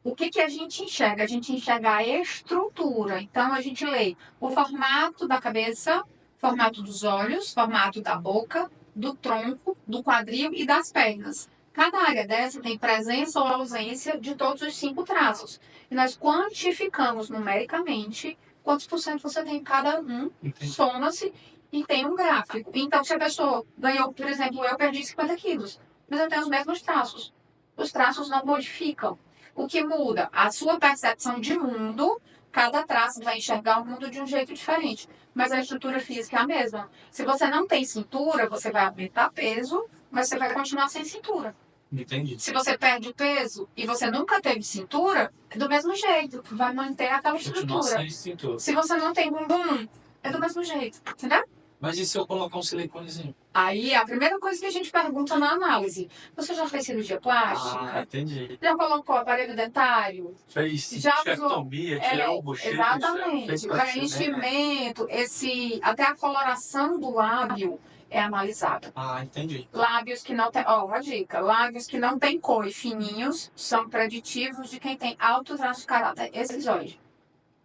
O que a gente enxerga? A gente enxerga a estrutura. Então, a gente lê o formato da cabeça, formato dos olhos, formato da boca, do tronco, do quadril e das pernas. Cada área dessa tem presença ou ausência de todos os 5 traços. E nós quantificamos numericamente quantos por cento você tem em cada um, soma-se e tem um gráfico. Então, se a pessoa ganhou, por exemplo, eu perdi 50 quilos, mas eu tenho os mesmos traços. Os traços não modificam. O que muda? A sua percepção de mundo. Cada traço vai enxergar o mundo de um jeito diferente. Mas a estrutura física é a mesma. Se você não tem cintura, você vai aumentar peso, mas você vai continuar sem cintura. Entendi. Se você perde o peso e você nunca teve cintura, é do mesmo jeito. Vai manter aquela estrutura. Sem cintura. Se você não tem bumbum, é do mesmo jeito. Entendeu? Mas e se eu colocar um siliconezinho? Aí, a primeira coisa que a gente pergunta na análise, você já fez cirurgia plástica? Entendi. Já colocou aparelho dentário? Fez Já usou? chectomia, tirou o bochecho, fez Exatamente. preenchimento. Preenchimento, até a coloração do lábio é analisada. Entendi. Lábios que não tem, uma dica, lábios que não tem cor e fininhos são preditivos de quem tem alto traço de caráter esquizoide,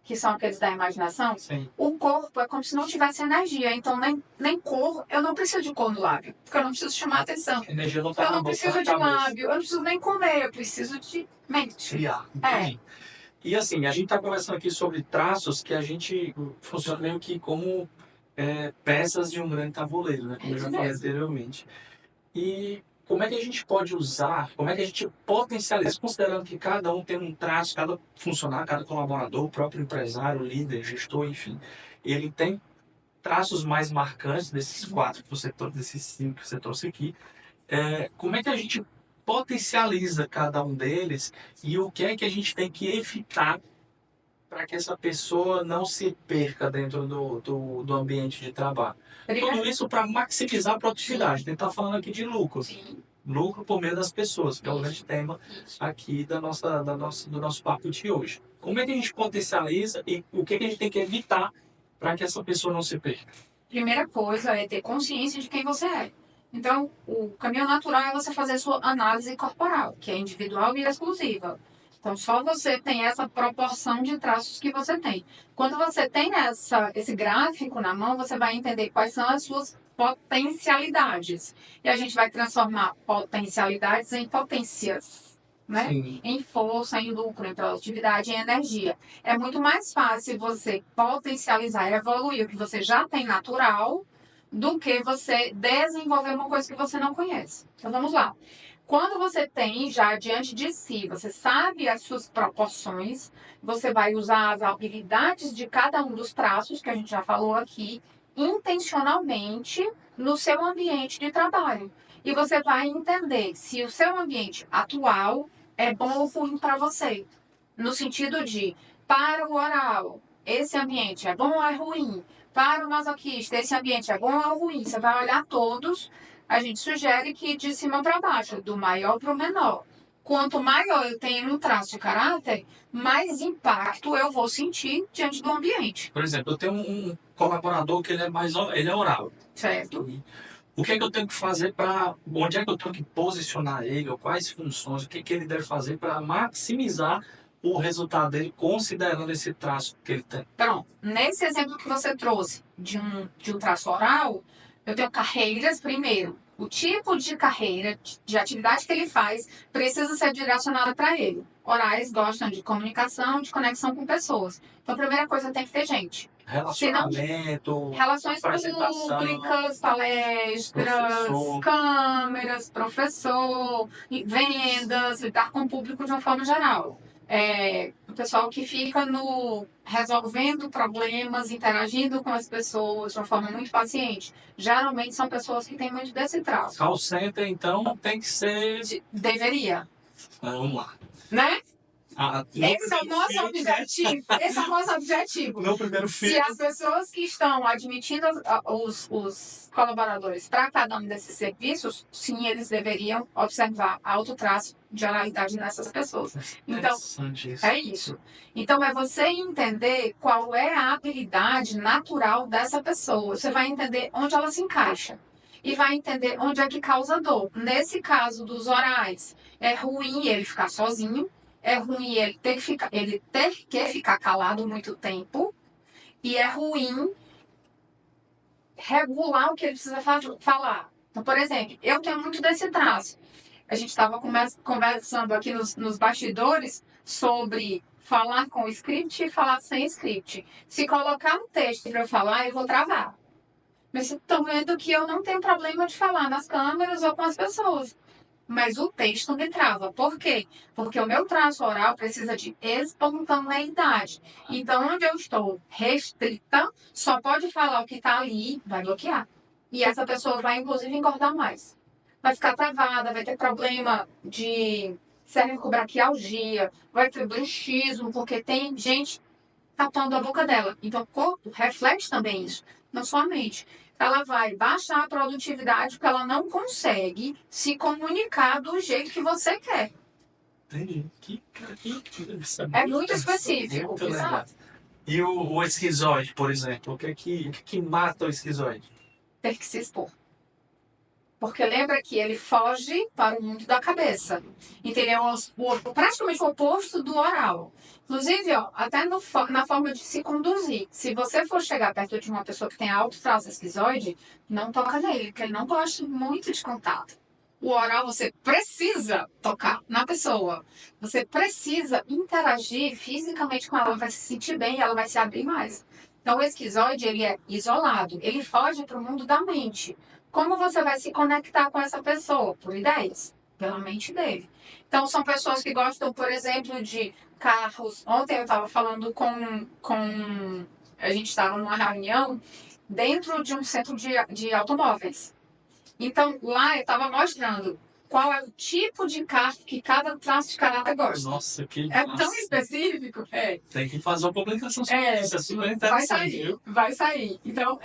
que são aqueles da imaginação. Sim. O corpo é como se não tivesse energia, então nem cor, eu não preciso de cor no lábio, porque eu não preciso chamar atenção. A energia não tá Eu na não boca, preciso na de cabeça. lábio, eu não preciso nem comer, eu preciso de mente. Criar, entendi. E assim, a gente está conversando aqui sobre traços que a gente funciona meio que como peças de um grande tabuleiro, né? Como eu já falei anteriormente. E como é que a gente pode usar, como é que a gente potencializa, considerando que cada um tem um traço, cada funcionário, cada colaborador, o próprio empresário, líder, gestor, enfim, ele tem traços mais marcantes desses quatro que você trouxe, desses cinco que você trouxe aqui. Como é que a gente potencializa cada um deles e o que é que a gente tem que evitar para que essa pessoa não se perca dentro do ambiente de trabalho? Tudo isso para maximizar a produtividade. A gente está falando aqui de lucro. Sim. Lucro por meio das pessoas, que é o grande tema Isso. aqui do nosso papo de hoje. Como é que a gente potencializa e o que é que a gente tem que evitar para que essa pessoa não se perca? Primeira coisa é ter consciência de quem você é. Então, o caminho natural é você fazer sua análise corporal, que é individual e exclusiva. Então, só você tem essa proporção de traços que você tem. Quando você tem esse gráfico na mão, você vai entender quais são as suas potencialidades. E a gente vai transformar potencialidades em potências, né? Sim. Em força, em lucro, em produtividade, em energia. É muito mais fácil você potencializar e evoluir o que você já tem natural do que você desenvolver uma coisa que você não conhece. Então vamos lá. Quando você tem já diante de si, você sabe as suas proporções, você vai usar as habilidades de cada um dos traços que a gente já falou aqui, intencionalmente no seu ambiente de trabalho. E você vai entender se o seu ambiente atual é bom ou ruim para você. No sentido de, para o oral, esse ambiente é bom ou é ruim? Para o masoquista, esse ambiente é bom ou é ruim? Você vai olhar todos. A gente sugere que de cima para baixo, do maior para o menor. Quanto maior eu tenho um traço de caráter, mais impacto eu vou sentir diante do ambiente. Por exemplo, eu tenho um colaborador que ele é oral. Certo? O que é que eu tenho que fazer para... Onde é que eu tenho que posicionar ele, ou quais funções, o que é que ele deve fazer para maximizar o resultado dele, considerando esse traço que ele tem? Pronto. Nesse exemplo que você trouxe de um traço oral, eu tenho carreiras primeiro. O tipo de carreira, de atividade que ele faz, precisa ser direcionada para ele. Orais gostam de comunicação, de conexão com pessoas. Então, a primeira coisa tem que ter gente. Relacionamento, Relações apresentação, públicas, palestras, professor. câmeras, professor, vendas, lidar com o público de uma forma geral. O pessoal que fica resolvendo problemas, interagindo com as pessoas de uma forma muito paciente. Geralmente são pessoas que têm muito desse traço. Call center, então, tem que ser... Deveria. Vamos lá. Né? No Esse é o nosso primeiro filme, objetivo. Esse é o nosso objetivo. No primeiro Se filme. as pessoas que estão admitindo os colaboradores para cada um desses serviços, sim, eles deveriam observar alto traço de oralidade nessas pessoas. Então, Interessante isso. é isso. Então, é você entender qual é a habilidade natural dessa pessoa. Você vai entender onde ela se encaixa. E vai entender onde é que causa dor. Nesse caso dos orais, é ruim ele ficar sozinho. É ruim ele ter que ficar calado muito tempo. E é ruim regular o que ele precisa falar. Então, por exemplo, eu tenho muito desse traço. A gente estava conversando aqui nos bastidores sobre falar com script e falar sem script. Se colocar um texto para eu falar, eu vou travar. Mas vocês estão vendo que eu não tenho problema de falar nas câmeras ou com as pessoas. Mas o texto me trava. Por quê? Porque o meu traço oral precisa de espontaneidade. Então, onde eu estou restrita, só pode falar o que está ali, vai bloquear. E essa pessoa vai, inclusive, engordar mais. Vai ficar travada, vai ter problema de cervicobraquialgia, vai ter bruxismo, porque tem gente tapando a boca dela. Então, o corpo reflete também isso, não só a mente. ela vai baixar a produtividade porque ela não consegue se comunicar do jeito que você quer. Entendi. É muito específico, Muito legal. sabe? E o esquizoide, por exemplo, o que mata o esquizoide? Ter que se expor. Porque lembra que ele foge para o mundo da cabeça. Então ele é praticamente o oposto do oral. Inclusive, ó, até na forma de se conduzir. Se você for chegar perto de uma pessoa que tem alto traço esquizoide, não toca nele, porque ele não gosta muito de contato. O oral você precisa tocar na pessoa. Você precisa interagir fisicamente com ela. Ela vai se sentir bem e ela vai se abrir mais. Então o esquizoide, ele é isolado. Ele foge para o mundo da mente. Como você vai se conectar com essa pessoa? Por ideias, pela mente dele. Então, são pessoas que gostam, por exemplo, de carros. Ontem eu estava falando com. A gente estava numa reunião dentro de um centro de automóveis. Então, lá eu estava mostrando qual é o tipo de carro que cada classe de caráter gosta. Nossa, que É massa. tão específico. É. Tem que fazer uma publicação sobre isso, é super interessante, viu? Vai sair. Então,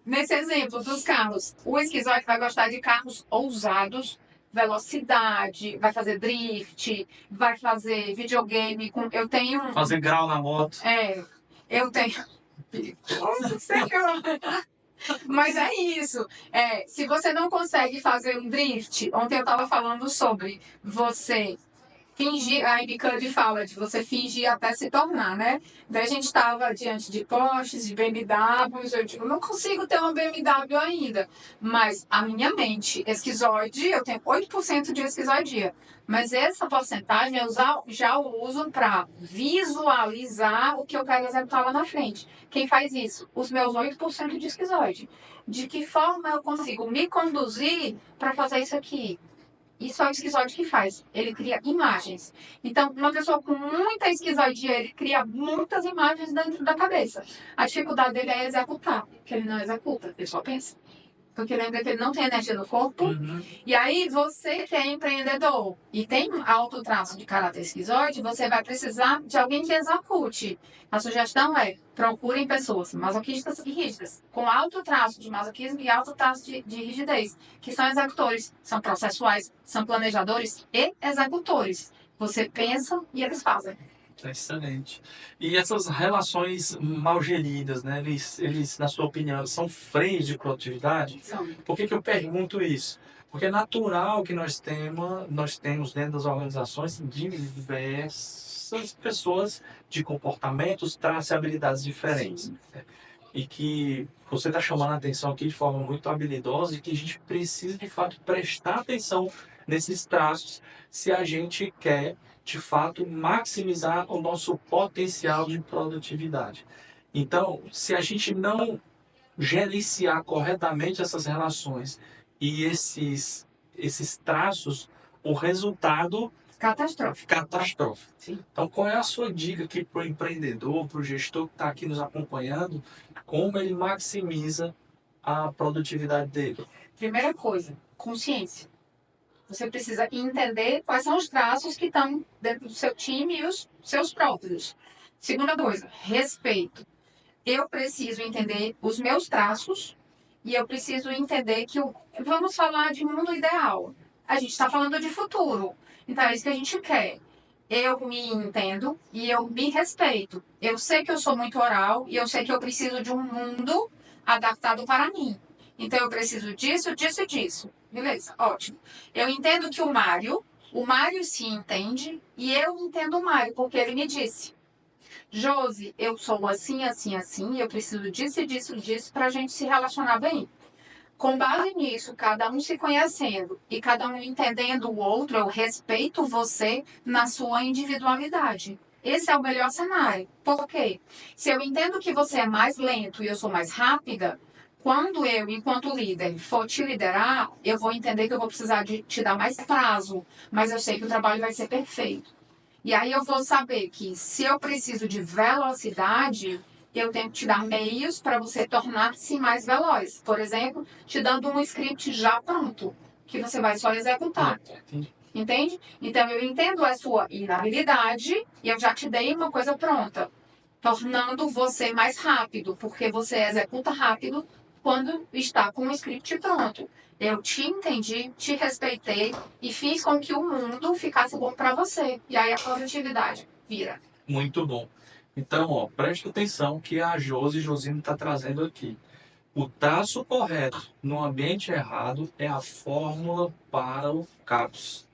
nesse exemplo dos carros, o esquizoide vai gostar de carros ousados, velocidade, vai fazer drift, vai fazer videogame. Eu tenho. Fazer grau na moto. Eu tenho. Nossa, senhor! Mas é isso. Se você não consegue fazer um drift, ontem eu estava falando sobre você fingir, a Amy fala de você fingir até se tornar, né? Daí a gente estava diante de Porsches, de BMWs, eu digo, não consigo ter uma BMW ainda, mas a minha mente esquizoide, eu tenho 8% de esquizoidia, mas essa porcentagem eu já uso para visualizar o que eu quero executar lá na frente. Quem faz isso? Os meus 8% de esquizoide. De que forma eu consigo me conduzir para fazer isso aqui? Isso é o esquizoide que faz. Ele cria imagens. Então, uma pessoa com muita esquizoidia, ele cria muitas imagens dentro da cabeça. A dificuldade dele é executar, que ele não executa, ele só pensa. Porque lembra que ele não tem energia no corpo. E aí, você que é empreendedor e tem alto traço de caráter esquizoide, você vai precisar de alguém que execute. A sugestão é, procurem pessoas masoquistas e rígidas, com alto traço de masoquismo e alto traço de rigidez, que são executores, são processuais, são planejadores e executores. Você pensa e eles fazem. Excelente. E essas relações mal geridas, né? Eles, na sua opinião, são freios de produtividade? São. Por que eu pergunto isso? Porque é natural que nós temos dentro das organizações diversas pessoas de comportamentos, traços e habilidades diferentes. Né? E que você está chamando a atenção aqui de forma muito habilidosa e que a gente precisa, de fato, prestar atenção nesses traços se a gente quer de fato maximizar o nosso potencial de produtividade. Então, se a gente não gerenciar corretamente essas relações e esses traços, o resultado catastrófico. Sim. Então, qual é a sua dica aqui para o empreendedor, para o gestor que está aqui nos acompanhando, como ele maximiza a produtividade dele? Primeira coisa, consciência. Você precisa entender quais são os traços que estão dentro do seu time e os seus próprios. Segunda coisa, respeito. Eu preciso entender os meus traços e eu preciso entender que vamos falar de mundo ideal. A gente está falando de futuro. Então é isso que a gente quer. Eu me entendo e eu me respeito. Eu sei que eu sou muito oral e eu sei que eu preciso de um mundo adaptado para mim. Então eu preciso disso, disso e disso. Beleza, ótimo. Eu entendo que o Mário se entende e eu entendo o Mário, porque ele me disse. Josi, eu sou assim, assim, assim, eu preciso disso e disso, disso para a gente se relacionar bem. Com base nisso, cada um se conhecendo e cada um entendendo o outro, eu respeito você na sua individualidade. Esse é o melhor cenário. Por quê? Se eu entendo que você é mais lento e eu sou mais rápida, quando eu, enquanto líder, for te liderar, eu vou entender que eu vou precisar de te dar mais prazo, mas eu sei que o trabalho vai ser perfeito. E aí eu vou saber que se eu preciso de velocidade, eu tenho que te dar meios para você tornar-se mais veloz. Por exemplo, te dando um script já pronto, que você vai só executar. Entende? Então eu entendo a sua inabilidade e eu já te dei uma coisa pronta, tornando você mais rápido, porque você executa rápido quando está com o script pronto. Eu te entendi, te respeitei e fiz com que o mundo ficasse bom para você. E aí a produtividade vira. Muito bom. Então, ó, preste atenção que a Josine está trazendo aqui. O traço correto no ambiente errado é a fórmula para o caos.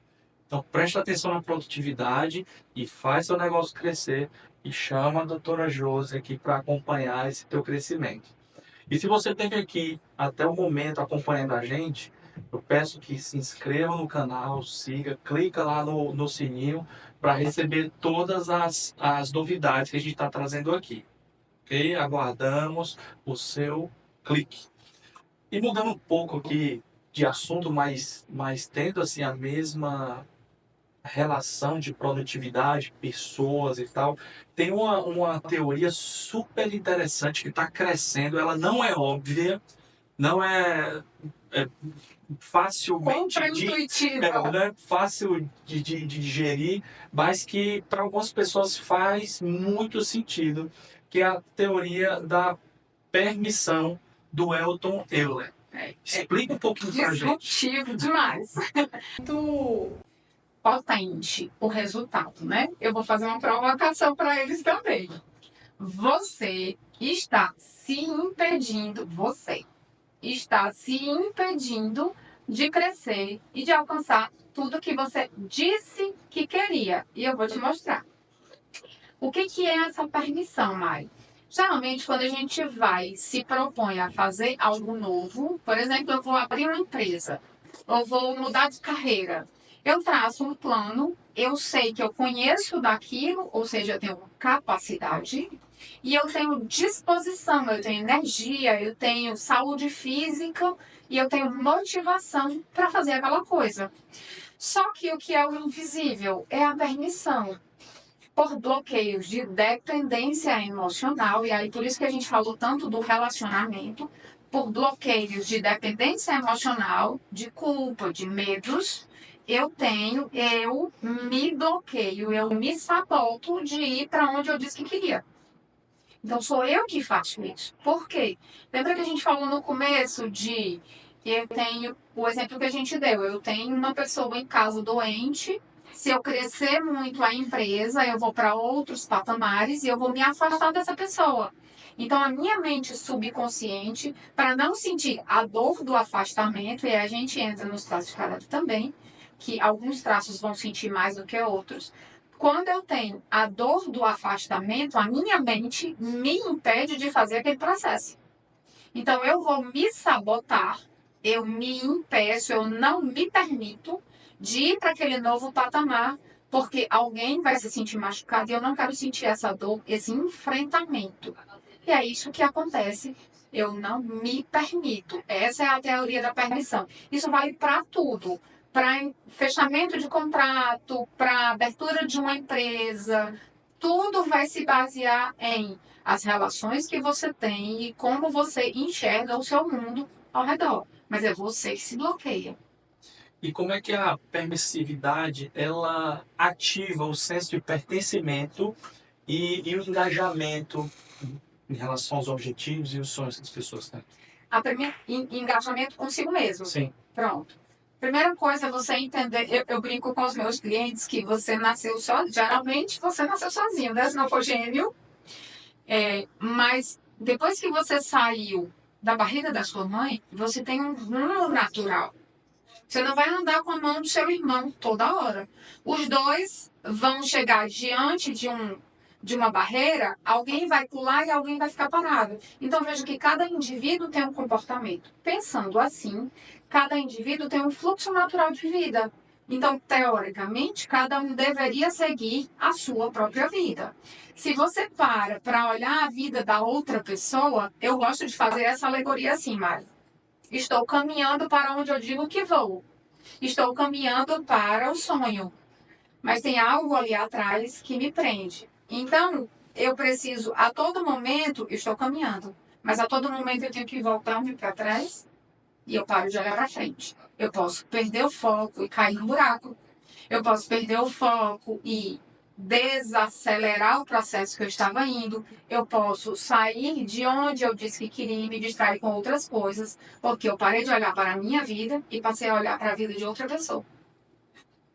Então, preste atenção na produtividade e faz seu negócio crescer e chama a doutora Josi aqui para acompanhar esse teu crescimento. E se você esteve aqui até o momento acompanhando a gente, eu peço que se inscreva no canal, siga, clica lá no sininho para receber todas as novidades que a gente está trazendo aqui. Ok? Aguardamos o seu clique. E mudando um pouco aqui de assunto, mas tendo assim a mesma relação de produtividade, pessoas e tal, tem uma teoria super interessante que está crescendo. Ela não é óbvia, não é facilmente Contra-intuitiva. não é fácil de digerir, mas que para algumas pessoas faz muito sentido, que é a teoria da permissão do Elton Euler. Explica um pouquinho para a gente. Disruptivo demais. Muito potente o resultado, né? Eu vou fazer uma provocação para eles também. Você está se impedindo de crescer e de alcançar tudo que você disse que queria. E eu vou te mostrar. O que é essa permissão, Mai? Geralmente, quando a gente se propõe a fazer algo novo, por exemplo, eu vou abrir uma empresa, ou vou mudar de carreira, eu traço um plano, eu sei que eu conheço daquilo, ou seja, eu tenho capacidade, e eu tenho disposição, eu tenho energia, eu tenho saúde física e eu tenho motivação para fazer aquela coisa. Só que o que é o invisível é a permissão. Por bloqueios de dependência emocional, e aí por isso que a gente falou tanto do relacionamento, por bloqueios de dependência emocional, de culpa, de medos, eu me bloqueio, eu me saboto de ir para onde eu disse que queria. Então sou eu que faço isso. Por quê? Lembra que a gente falou no começo de eu tenho o exemplo que a gente deu, eu tenho uma pessoa em casa doente. Se eu crescer muito a empresa, eu vou para outros patamares e eu vou me afastar dessa pessoa. Então, a minha mente subconsciente, para não sentir a dor do afastamento, e a gente entra nos traços de caráter também, que alguns traços vão sentir mais do que outros. Quando eu tenho a dor do afastamento, a minha mente me impede de fazer aquele processo. Então, eu vou me sabotar, eu me impeço, eu não me permito de ir para aquele novo patamar, porque alguém vai se sentir machucado e eu não quero sentir essa dor, esse enfrentamento. E é isso que acontece. Eu não me permito. Essa é a teoria da permissão. Isso vale para tudo. Para fechamento de contrato, para abertura de uma empresa. Tudo vai se basear em as relações que você tem e como você enxerga o seu mundo ao redor. Mas é você que se bloqueia. E como é que a permissividade ela ativa o senso de pertencimento e o engajamento em relação aos objetivos e os sonhos das pessoas, né? Engajamento consigo mesmo. Sim. Pronto. Primeira coisa é você entender, eu brinco com os meus clientes que você nasceu só, geralmente você nasceu sozinho, né? Se não for gêmeo. Mas depois que você saiu da barriga da sua mãe, você tem um rumo natural. Você não vai andar com a mão do seu irmão toda hora. Os dois vão chegar diante de uma barreira, alguém vai pular e alguém vai ficar parado. Então veja que cada indivíduo tem um comportamento. Pensando assim, cada indivíduo tem um fluxo natural de vida. Então, teoricamente, cada um deveria seguir a sua própria vida. Se você para olhar a vida da outra pessoa, eu gosto de fazer essa alegoria assim, Mari. Estou caminhando para onde eu digo que vou. Estou caminhando para o sonho. Mas tem algo ali atrás que me prende. Então, eu preciso, a todo momento, eu estou caminhando. Mas a todo momento eu tenho que voltar para trás e eu paro de olhar para frente. Eu posso perder o foco e cair no buraco. Eu posso perder o foco e desacelerar o processo que eu estava indo, eu posso sair de onde eu disse que queria e me distrair com outras coisas, porque eu parei de olhar para a minha vida e passei a olhar para a vida de outra pessoa.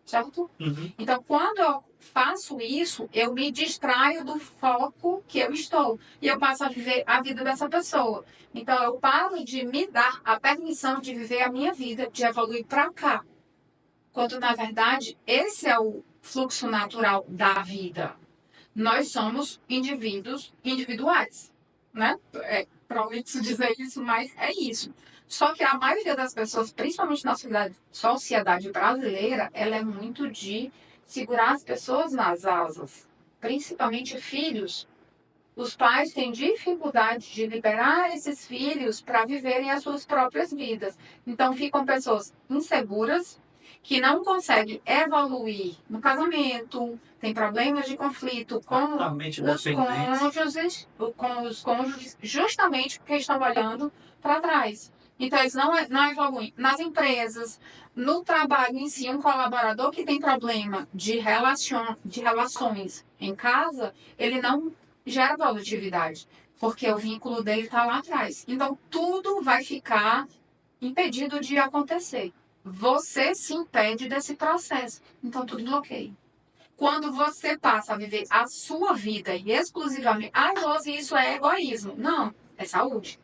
Certo? Uhum. Então, quando eu faço isso, eu me distraio do foco que eu estou e eu passo a viver a vida dessa pessoa. Então, eu paro de me dar a permissão de viver a minha vida, de evoluir para cá. Quando, na verdade, esse é o fluxo natural da vida. Nós somos indivíduos individuais, né? É prolixo dizer isso, mas é isso. Só que a maioria das pessoas, principalmente na sociedade brasileira, ela é muito de segurar as pessoas nas asas, principalmente filhos. Os pais têm dificuldade de liberar esses filhos para viverem as suas próprias vidas. Então ficam pessoas inseguras, que não conseguem evoluir no casamento, tem problemas de conflito com os cônjuges, justamente porque estão olhando para trás. Então eles não evoluem nas empresas, no trabalho em si, um colaborador que tem problema de relações em casa, ele não gera produtividade, porque o vínculo dele está lá atrás. Então, tudo vai ficar impedido de acontecer. Você se impede desse processo. Então, tudo bloqueia. Quando você passa a viver a sua vida e exclusivamente... Ah, Rose, isso é egoísmo. Não, é saúde.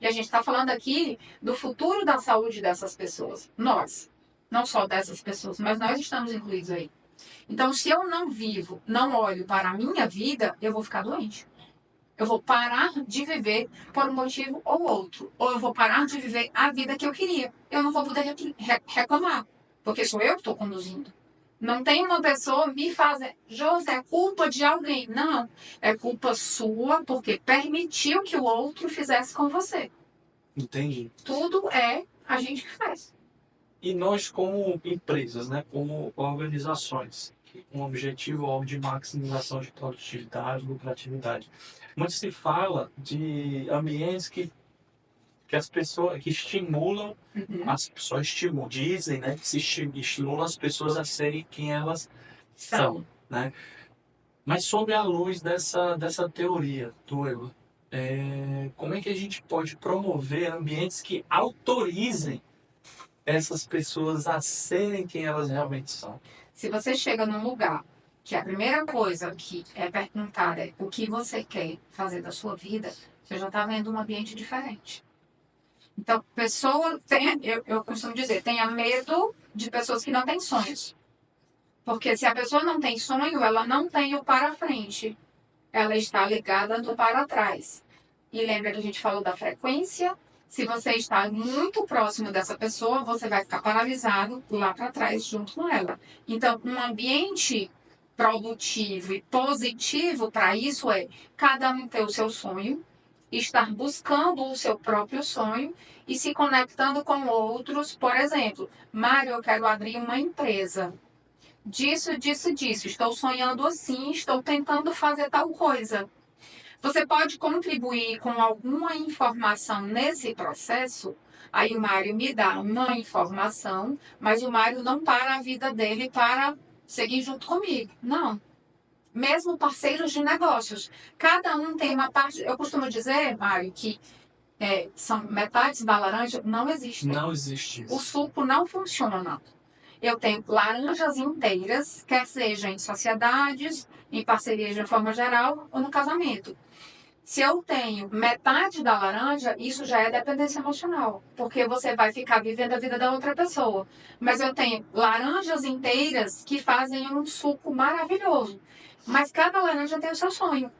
E a gente está falando aqui do futuro da saúde dessas pessoas. Nós. Não só dessas pessoas, mas nós estamos incluídos aí. Então, se eu não vivo, não olho para a minha vida, eu vou ficar doente. Eu vou parar de viver por um motivo ou outro. Ou eu vou parar de viver a vida que eu queria. Eu não vou poder reclamar, porque sou eu que estou conduzindo. Não tem uma pessoa me fazer, José, é culpa de alguém. Não, é culpa sua, porque permitiu que o outro fizesse com você. Entendi. Tudo é a gente que faz. E nós, como empresas, né, como organizações, com um objetivo óbvio de maximização de produtividade, lucratividade, muito se fala de ambientes que as pessoas que estimulam, as pessoas estimulam, dizem, né, que se estimulam as pessoas a serem quem elas são, né? Mas sob a luz dessa teoria do ego, como é que a gente pode promover ambientes que autorizem essas pessoas a serem quem elas realmente são? Se você chega num lugar que a primeira coisa que é perguntada é o que você quer fazer da sua vida, você já está vendo um ambiente diferente. Então, pessoa tem, eu costumo dizer, tenha medo de pessoas que não têm sonhos. Porque se a pessoa não tem sonho, ela não tem o para frente. Ela está ligada no para trás. E lembra que a gente falou da frequência? Se você está muito próximo dessa pessoa, você vai ficar paralisado lá para trás junto com ela. Então, um ambiente produtivo e positivo para isso é cada um ter o seu sonho, estar buscando o seu próprio sonho e se conectando com outros. Por exemplo, Mário, eu quero abrir uma empresa. Disso, disso, disso. Estou sonhando assim, estou tentando fazer tal coisa. Você pode contribuir com alguma informação nesse processo? Aí o Mário me dá uma informação, mas o Mário não para a vida dele para seguir junto comigo. Não. Mesmo parceiros de negócios. Cada um tem uma parte. Eu costumo dizer, Mário, que são metades da laranja. Não existe. Não existe isso. O suco não funciona. Eu tenho laranjas inteiras, quer seja em sociedades, em parcerias de forma geral ou no casamento. Se eu tenho metade da laranja, isso já é dependência emocional, porque você vai ficar vivendo a vida da outra pessoa. Mas eu tenho laranjas inteiras que fazem um suco maravilhoso, mas cada laranja tem o seu sonho.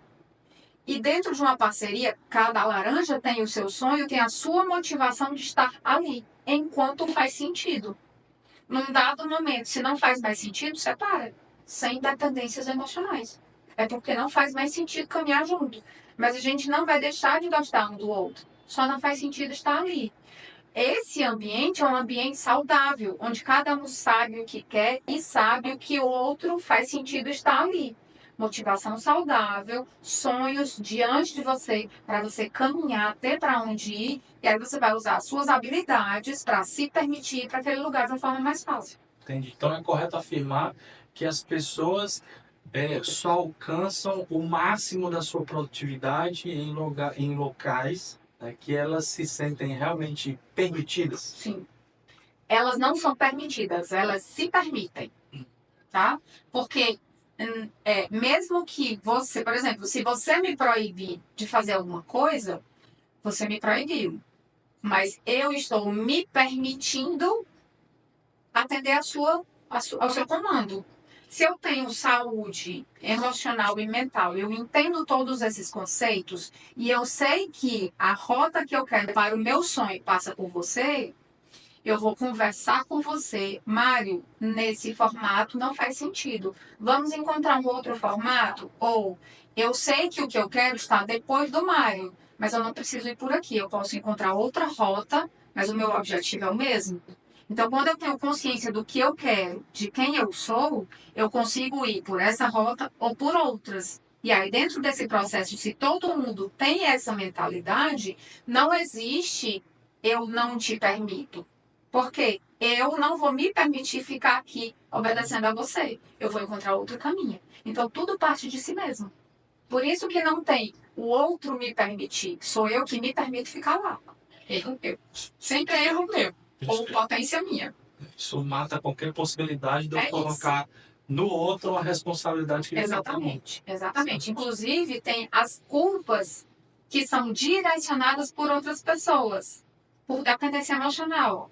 E dentro de uma parceria, cada laranja tem o seu sonho, tem a sua motivação de estar ali, enquanto faz sentido. Num dado momento, se não faz mais sentido, separa, sem dependências emocionais. É porque não faz mais sentido caminhar junto. Mas a gente não vai deixar de gostar um do outro. Só não faz sentido estar ali. Esse ambiente é um ambiente saudável, onde cada um sabe o que quer e sabe o que o outro faz sentido estar ali. Motivação saudável, sonhos diante de você, para você caminhar, ter para onde ir, e aí você vai usar as suas habilidades para se permitir ir para aquele lugar de uma forma mais fácil. Entendi. Então é correto afirmar que as pessoas só alcançam o máximo da sua produtividade em locais, né, que elas se sentem realmente permitidas. Sim. Elas não são permitidas, elas se permitem, tá? Porque mesmo que você, por exemplo, se você me proibir de fazer alguma coisa, você me proibiu. Mas eu estou me permitindo atender ao seu comando. Se eu tenho saúde emocional e mental, eu entendo todos esses conceitos e eu sei que a rota que eu quero para o meu sonho passa por você, eu vou conversar com você. Mário, nesse formato não faz sentido. Vamos encontrar um outro formato? Ou eu sei que o que eu quero está depois do Mário, mas eu não preciso ir por aqui. Eu posso encontrar outra rota, mas o meu objetivo é o mesmo. Então, quando eu tenho consciência do que eu quero, de quem eu sou, eu consigo ir por essa rota ou por outras. E aí, dentro desse processo, se todo mundo tem essa mentalidade, não existe eu não te permito. Porque eu não vou me permitir ficar aqui obedecendo a você. Eu vou encontrar outro caminho. Então, tudo parte de si mesmo. Por isso que não tem o outro me permitir. Sou eu que me permito ficar lá. Erro meu. Sempre é erro meu. Ou potência minha. Isso mata qualquer possibilidade de eu É colocar no outro a responsabilidade que ele tem por mim. Exatamente, exatamente. Inclusive, tem as culpas que são direcionadas por outras pessoas, por dependência emocional.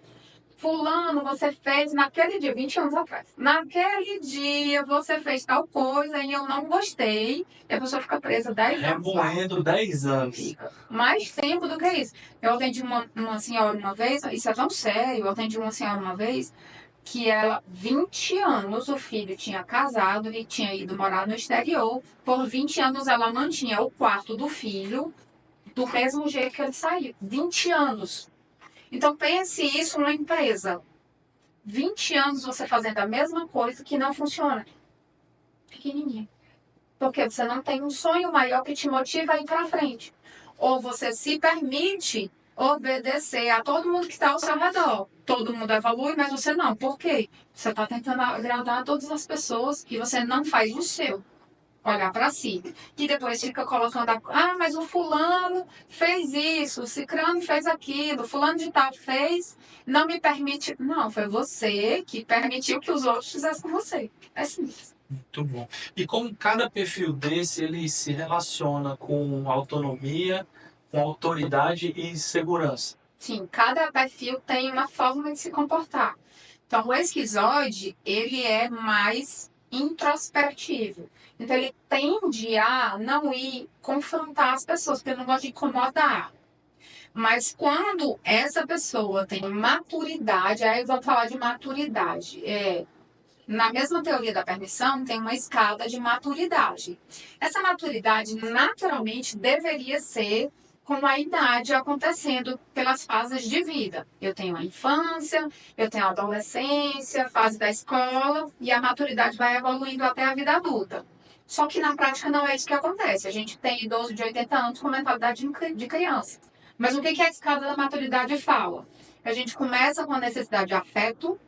Fulano, você fez naquele dia, 20 anos atrás. Naquele dia você fez tal coisa e eu não gostei. E a pessoa fica presa 10 anos. Remoendo 10 anos. Fica mais tempo do que isso. Eu atendi uma senhora uma vez, isso é tão sério, eu atendi uma senhora uma vez que ela, 20 anos, o filho tinha casado e tinha ido morar no exterior. Por 20 anos ela mantinha o quarto do filho do mesmo jeito que ele saiu. 20 anos. Então pense isso numa empresa. 20 anos você fazendo a mesma coisa que não funciona. Pequenininha. Porque você não tem um sonho maior que te motiva a ir para frente. Ou você se permite obedecer a todo mundo que está ao seu redor. Todo mundo evolui, mas você não. Por quê? Você está tentando agradar a todas as pessoas e você não faz o seu. Olhar para si. E depois fica colocando mas o fulano fez isso, o cicrano fez aquilo, fulano de tal fez, não me permite. Não, foi você que permitiu que os outros fizessem com você. É simples. Muito bom. E como cada perfil desse, ele se relaciona com autonomia, com autoridade e segurança? Sim, cada perfil tem uma forma de se comportar. Então, o esquizoide, ele é mais introspectivo. Então, ele tende a não ir confrontar as pessoas, porque ele não gosta de incomodar. Mas quando essa pessoa tem maturidade, aí vamos falar de maturidade. Na mesma teoria da permissão, tem uma escada de maturidade. Essa maturidade, naturalmente, deveria ser com a idade acontecendo pelas fases de vida. Eu tenho a infância, eu tenho a adolescência, fase da escola, e a maturidade vai evoluindo até a vida adulta. Só que na prática não é isso que acontece. A gente tem idoso de 80 anos com mentalidade de criança. Mas o que a escada da maturidade fala? A gente começa com a necessidade de afeto,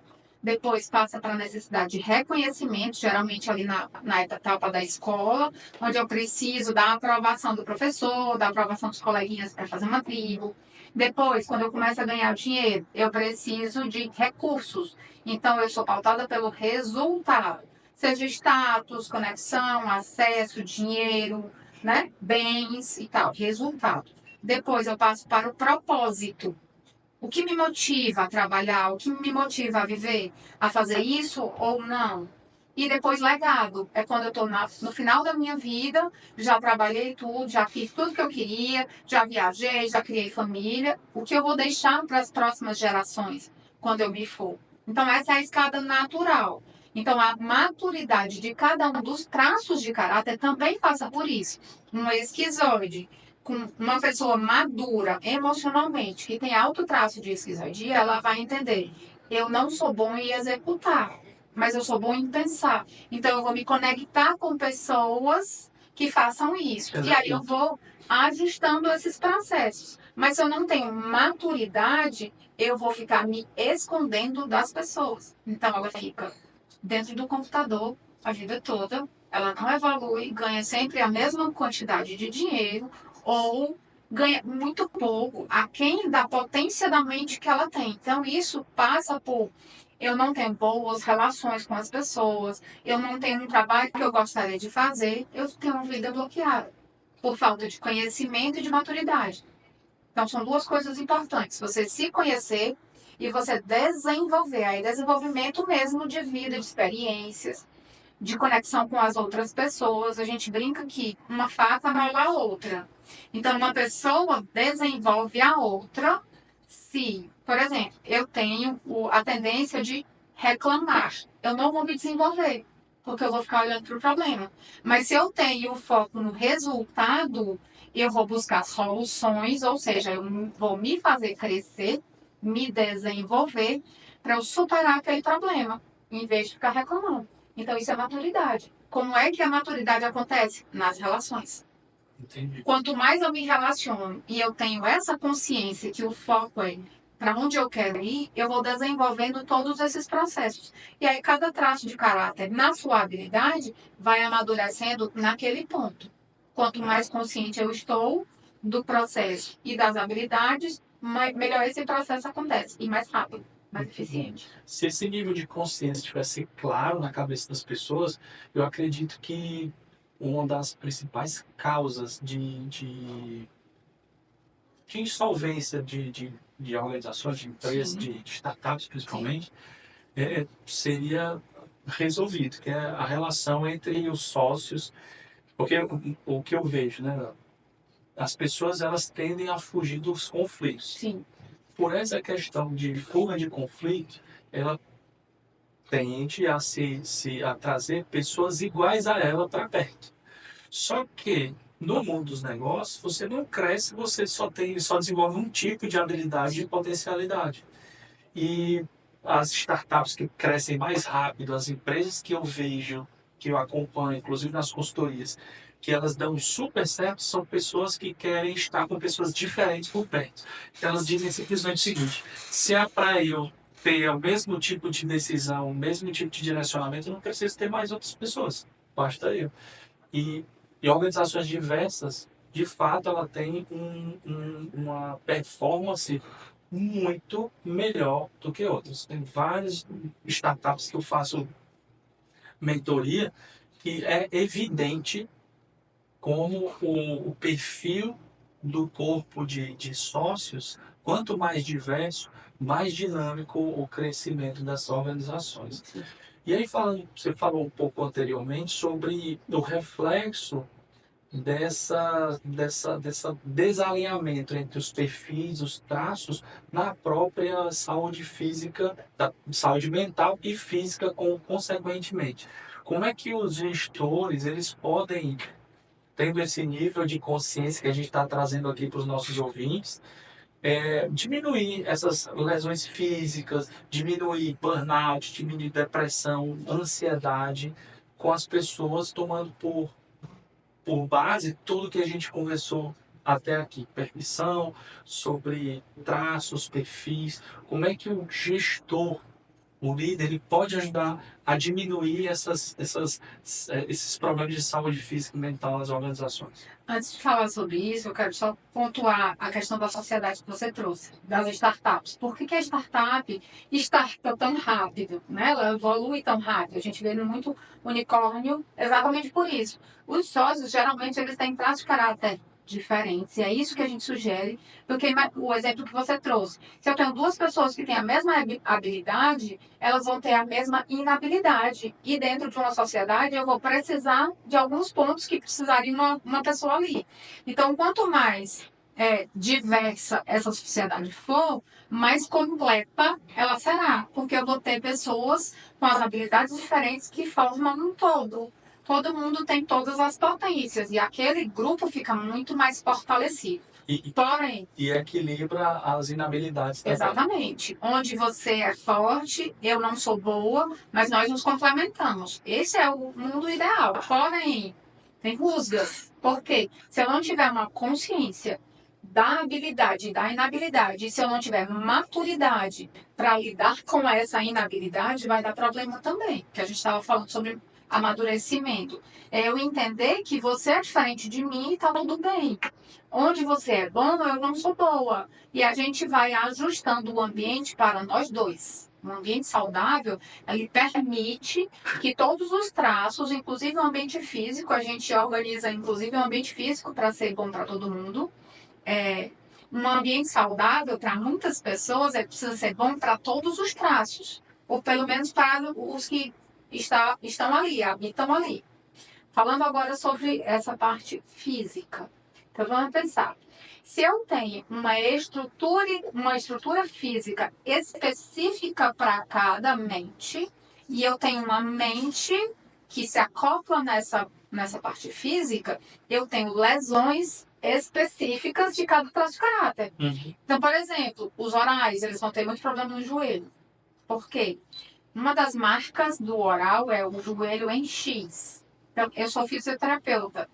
depois passa para a necessidade de reconhecimento, geralmente ali na etapa da escola, onde eu preciso da aprovação do professor, da aprovação dos coleguinhas para fazer uma tribo. Depois, quando eu começo a ganhar dinheiro, eu preciso de recursos. Então, eu sou pautada pelo resultado. Seja status, conexão, acesso, dinheiro, né? Bens e tal, resultado. Depois, eu passo para o propósito. O que me motiva a trabalhar? O que me motiva a viver? A fazer isso ou não? E depois, legado. É quando eu estou no final da minha vida, já trabalhei tudo, já fiz tudo que eu queria, já viajei, já criei família. O que eu vou deixar para as próximas gerações quando eu me for? Então, essa é a escada natural. Então, a maturidade de cada um dos traços de caráter também passa por isso. Um esquizoide com uma pessoa madura emocionalmente, que tem alto traço de esquizoidia, ela vai entender: eu não sou bom em executar, mas eu sou bom em pensar. Então, eu vou me conectar com pessoas que façam isso. E aí eu vou ajustando esses processos. Mas se eu não tenho maturidade, eu vou ficar me escondendo das pessoas. Então, ela fica dentro do computador a vida toda. ela não evolui, ganha sempre a mesma quantidade de dinheiro ou ganha muito pouco, aquém da potência da mente que ela tem. Então, isso passa por eu não tenho boas relações com as pessoas, eu não tenho um trabalho que eu gostaria de fazer, eu tenho uma vida bloqueada por falta de conhecimento e de maturidade. Então, são duas coisas importantes. Você se conhecer e você desenvolver. Aí, desenvolvimento mesmo de vida, de experiências, de conexão com as outras pessoas. A gente brinca que uma faca mola a outra. Então, uma pessoa desenvolve a outra se, por exemplo, eu tenho a tendência de reclamar. Eu não vou me desenvolver, porque eu vou ficar olhando para o problema. Mas se eu tenho o foco no resultado, eu vou buscar soluções, ou seja, eu vou me fazer crescer, me desenvolver para eu superar aquele problema, em vez de ficar reclamando. Então, isso é maturidade. Como é que a maturidade acontece? Nas relações. Entendi. Quanto mais eu me relaciono e eu tenho essa consciência que o foco é para onde eu quero ir, eu vou desenvolvendo todos esses processos. E aí, cada traço de caráter na sua habilidade vai amadurecendo naquele ponto. Quanto mais consciente eu estou do processo e das habilidades, melhor esse processo acontece. E mais rápido, mais eficiente. Se esse nível de consciência estivesse claro na cabeça das pessoas, eu acredito que uma das principais causas de insolvência de organizações, de empresas, Sim. de startups principalmente, seria resolvido, que é a relação entre os sócios, porque o que eu vejo, né, as pessoas elas tendem a fugir dos conflitos. Sim. Por essa questão de fuga de conflito, ela tende a trazer pessoas iguais a ela para perto. Só que no mundo dos negócios, você não cresce, você só desenvolve um tipo de habilidade e potencialidade. E as startups que crescem mais rápido, as empresas que eu vejo, que eu acompanho, inclusive nas consultorias, que elas dão super certo, são pessoas que querem estar com pessoas diferentes por perto. Então, elas dizem simplesmente o seguinte: se é para eu ter o mesmo tipo de decisão, o mesmo tipo de direcionamento, eu não preciso ter mais outras pessoas, basta eu. E, e organizações diversas, de fato, ela tem uma performance muito melhor do que outras. Tem várias startups que eu faço mentoria que é evidente como o perfil do corpo de sócios, quanto mais diverso, mais dinâmico o crescimento das organizações. E aí, você falou um pouco anteriormente sobre o reflexo dessa desalinhamento entre os perfis, os traços, na própria saúde física, saúde mental e física, consequentemente. Como é que os gestores eles podem, tendo esse nível de consciência que a gente está trazendo aqui para os nossos ouvintes, diminuir essas lesões físicas, diminuir burnout, diminuir depressão, ansiedade, com as pessoas tomando por base tudo que a gente conversou até aqui, permissão, sobre traços, perfis, como é que o gestor, o líder, ele pode ajudar a diminuir esses problemas de saúde física e mental nas organizações. Antes de falar sobre isso, eu quero só pontuar a questão da sociedade que você trouxe, das startups. Por que a startup starta tão rápido? Né? Ela evolui tão rápido. A gente vê muito unicórnio exatamente por isso. Os sócios, geralmente, eles têm traços de caráter diferentes. E é isso que a gente sugere, porque o exemplo que você trouxe. Se eu tenho duas pessoas que têm a mesma habilidade, elas vão ter a mesma inabilidade. E dentro de uma sociedade, eu vou precisar de alguns pontos que precisariam uma pessoa ali. Então, quanto mais diversa essa sociedade for, mais completa ela será, porque eu vou ter pessoas com as habilidades diferentes que formam um todo. Todo mundo tem todas as potências e aquele grupo fica muito mais fortalecido. Porém, E equilibra as inabilidades também. Exatamente. Onde você é forte, eu não sou boa, mas nós nos complementamos. Esse é o mundo ideal. Porém, tem rusgas. Por quê? Se eu não tiver uma consciência da habilidade e da inabilidade, e se eu não tiver maturidade para lidar com essa inabilidade, vai dar problema também. Que a gente estava falando sobre Amadurecimento. É eu entender que você é diferente de mim e tá tudo bem. Onde você é bom, eu não sou boa. E a gente vai ajustando o ambiente para nós dois. Um ambiente saudável, ele permite que todos os traços, inclusive o ambiente físico, a gente organiza inclusive o ambiente físico para ser bom para todo mundo. Um ambiente saudável para muitas pessoas precisa ser bom para todos os traços, ou pelo menos para os que estão ali, habitam ali. Falando agora sobre essa parte física. Então vamos pensar. Se eu tenho uma estrutura física específica para cada mente, e eu tenho uma mente que se acopla nessa parte física, eu tenho lesões específicas de cada traço de caráter. Então, por exemplo, os orais, eles vão ter muito problema no joelho. Por quê? Uma das marcas do oral é o joelho em X. Então, eu sou fisioterapeuta.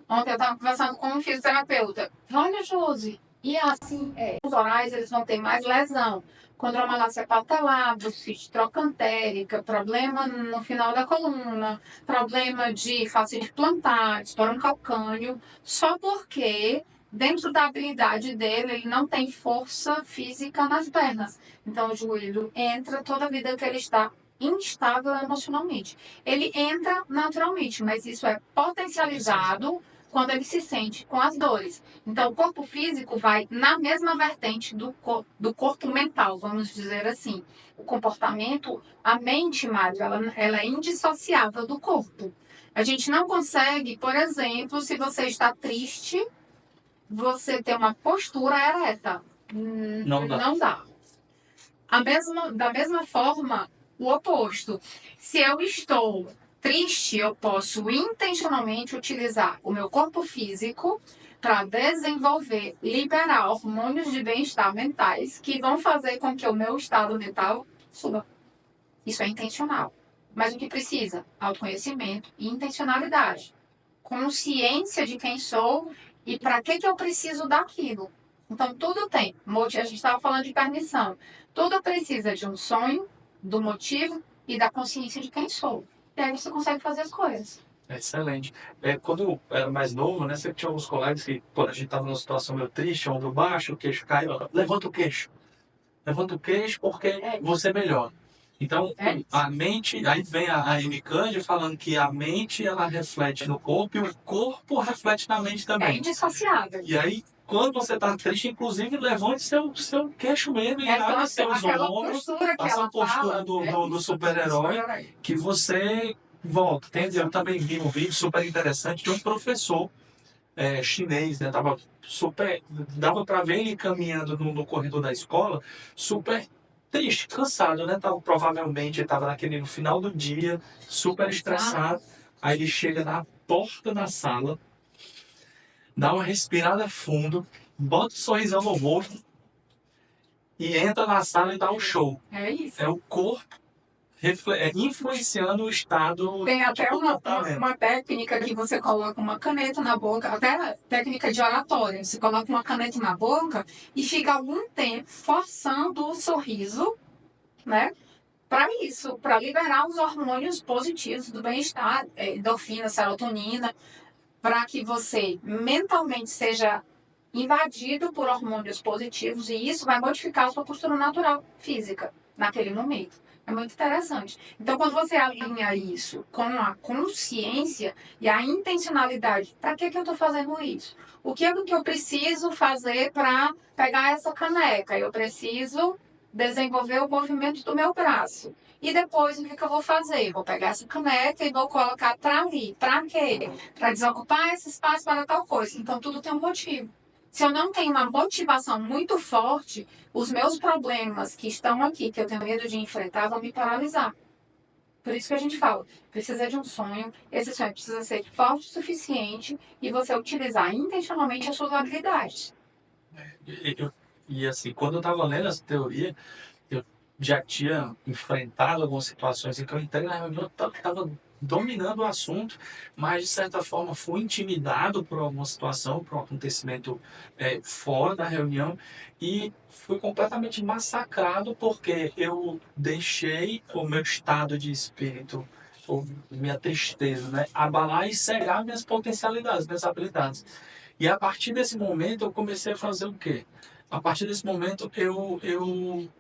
Ontem eu estava conversando com um fisioterapeuta. Olha, Josi, e assim, os orais eles vão ter mais lesão. Condromalácia patelar, bursite trocantérica, problema no final da coluna, problema de fascite plantar, esporão calcâneo, só porque dentro da habilidade dele ele não tem força física nas pernas. Então o joelho entra toda a vida que ele está instável emocionalmente. Ele entra naturalmente, mas isso é potencializado quando ele se sente com as dores. Então, o corpo físico vai na mesma vertente do corpo mental, vamos dizer assim. O comportamento, a mente, Mário, ela é indissociável do corpo. A gente não consegue, por exemplo, se você está triste, você ter uma postura ereta. Não dá. Da mesma forma, o oposto. Se eu estou triste, eu posso intencionalmente utilizar o meu corpo físico para desenvolver, liberar hormônios de bem-estar mentais que vão fazer com que o meu estado mental suba. Isso é intencional. Mas o que precisa? Autoconhecimento e intencionalidade. Consciência de quem sou e para que eu preciso daquilo. Então, tudo tem. A gente estava falando de permissão. Tudo precisa de um sonho, do motivo e da consciência de quem sou. E aí você consegue fazer as coisas. Excelente. Quando eu era mais novo, né, sempre tinha alguns colegas que, quando a gente estava numa situação meio triste, ombro baixo, o queixo caiu, levanta o queixo. Levanta o queixo porque você melhora. Então, a mente, aí vem a Amy Cuddy falando que a mente, ela reflete no corpo e o corpo reflete na mente também. É indissociável. E aí, quando você está triste, inclusive, levante seu queixo mesmo e abra seus ombros, essa postura do super-herói, que você volta. Eu também vi um vídeo super interessante de um professor chinês, né? Dava para ver ele caminhando no corredor da escola, super triste, cansado, né? Provavelmente ele estava no final do dia, super estressado. Aí ele chega na porta da sala, dá uma respirada fundo, bota um sorrisão no rosto e entra na sala e dá um show. É isso. É o corpo influenciando o estado. Tem até uma técnica que você coloca uma caneta na boca, até técnica de oratória. Você coloca uma caneta na boca e fica algum tempo forçando o sorriso, né? Para isso, para liberar os hormônios positivos do bem-estar, endorfina, serotonina, para que você mentalmente seja invadido por hormônios positivos e isso vai modificar a sua postura natural física naquele momento. É muito interessante. Então, quando você alinha isso com a consciência e a intencionalidade, para que eu estou fazendo isso? O que é que eu preciso fazer para pegar essa caneca? Eu preciso desenvolver o movimento do meu braço. E depois, o que eu vou fazer? Vou pegar essa caneca e vou colocar para ali. Para quê? Para desocupar esse espaço para tal coisa. Então, tudo tem um motivo. Se eu não tenho uma motivação muito forte, os meus problemas que estão aqui, que eu tenho medo de enfrentar, vão me paralisar. Por isso que a gente fala, precisa de um sonho, esse sonho precisa ser forte o suficiente e você utilizar intencionalmente as suas habilidades. E assim, quando eu estava lendo essa teoria, eu já tinha enfrentado algumas situações em que eu entrei na reunião, estava dominando o assunto, mas de certa forma fui intimidado por alguma situação, por um acontecimento fora da reunião e fui completamente massacrado porque eu deixei o meu estado de espírito ou minha tristeza, né? Abalar e cegar minhas potencialidades, minhas habilidades. E a partir desse momento eu comecei a fazer o quê? A partir desse momento eu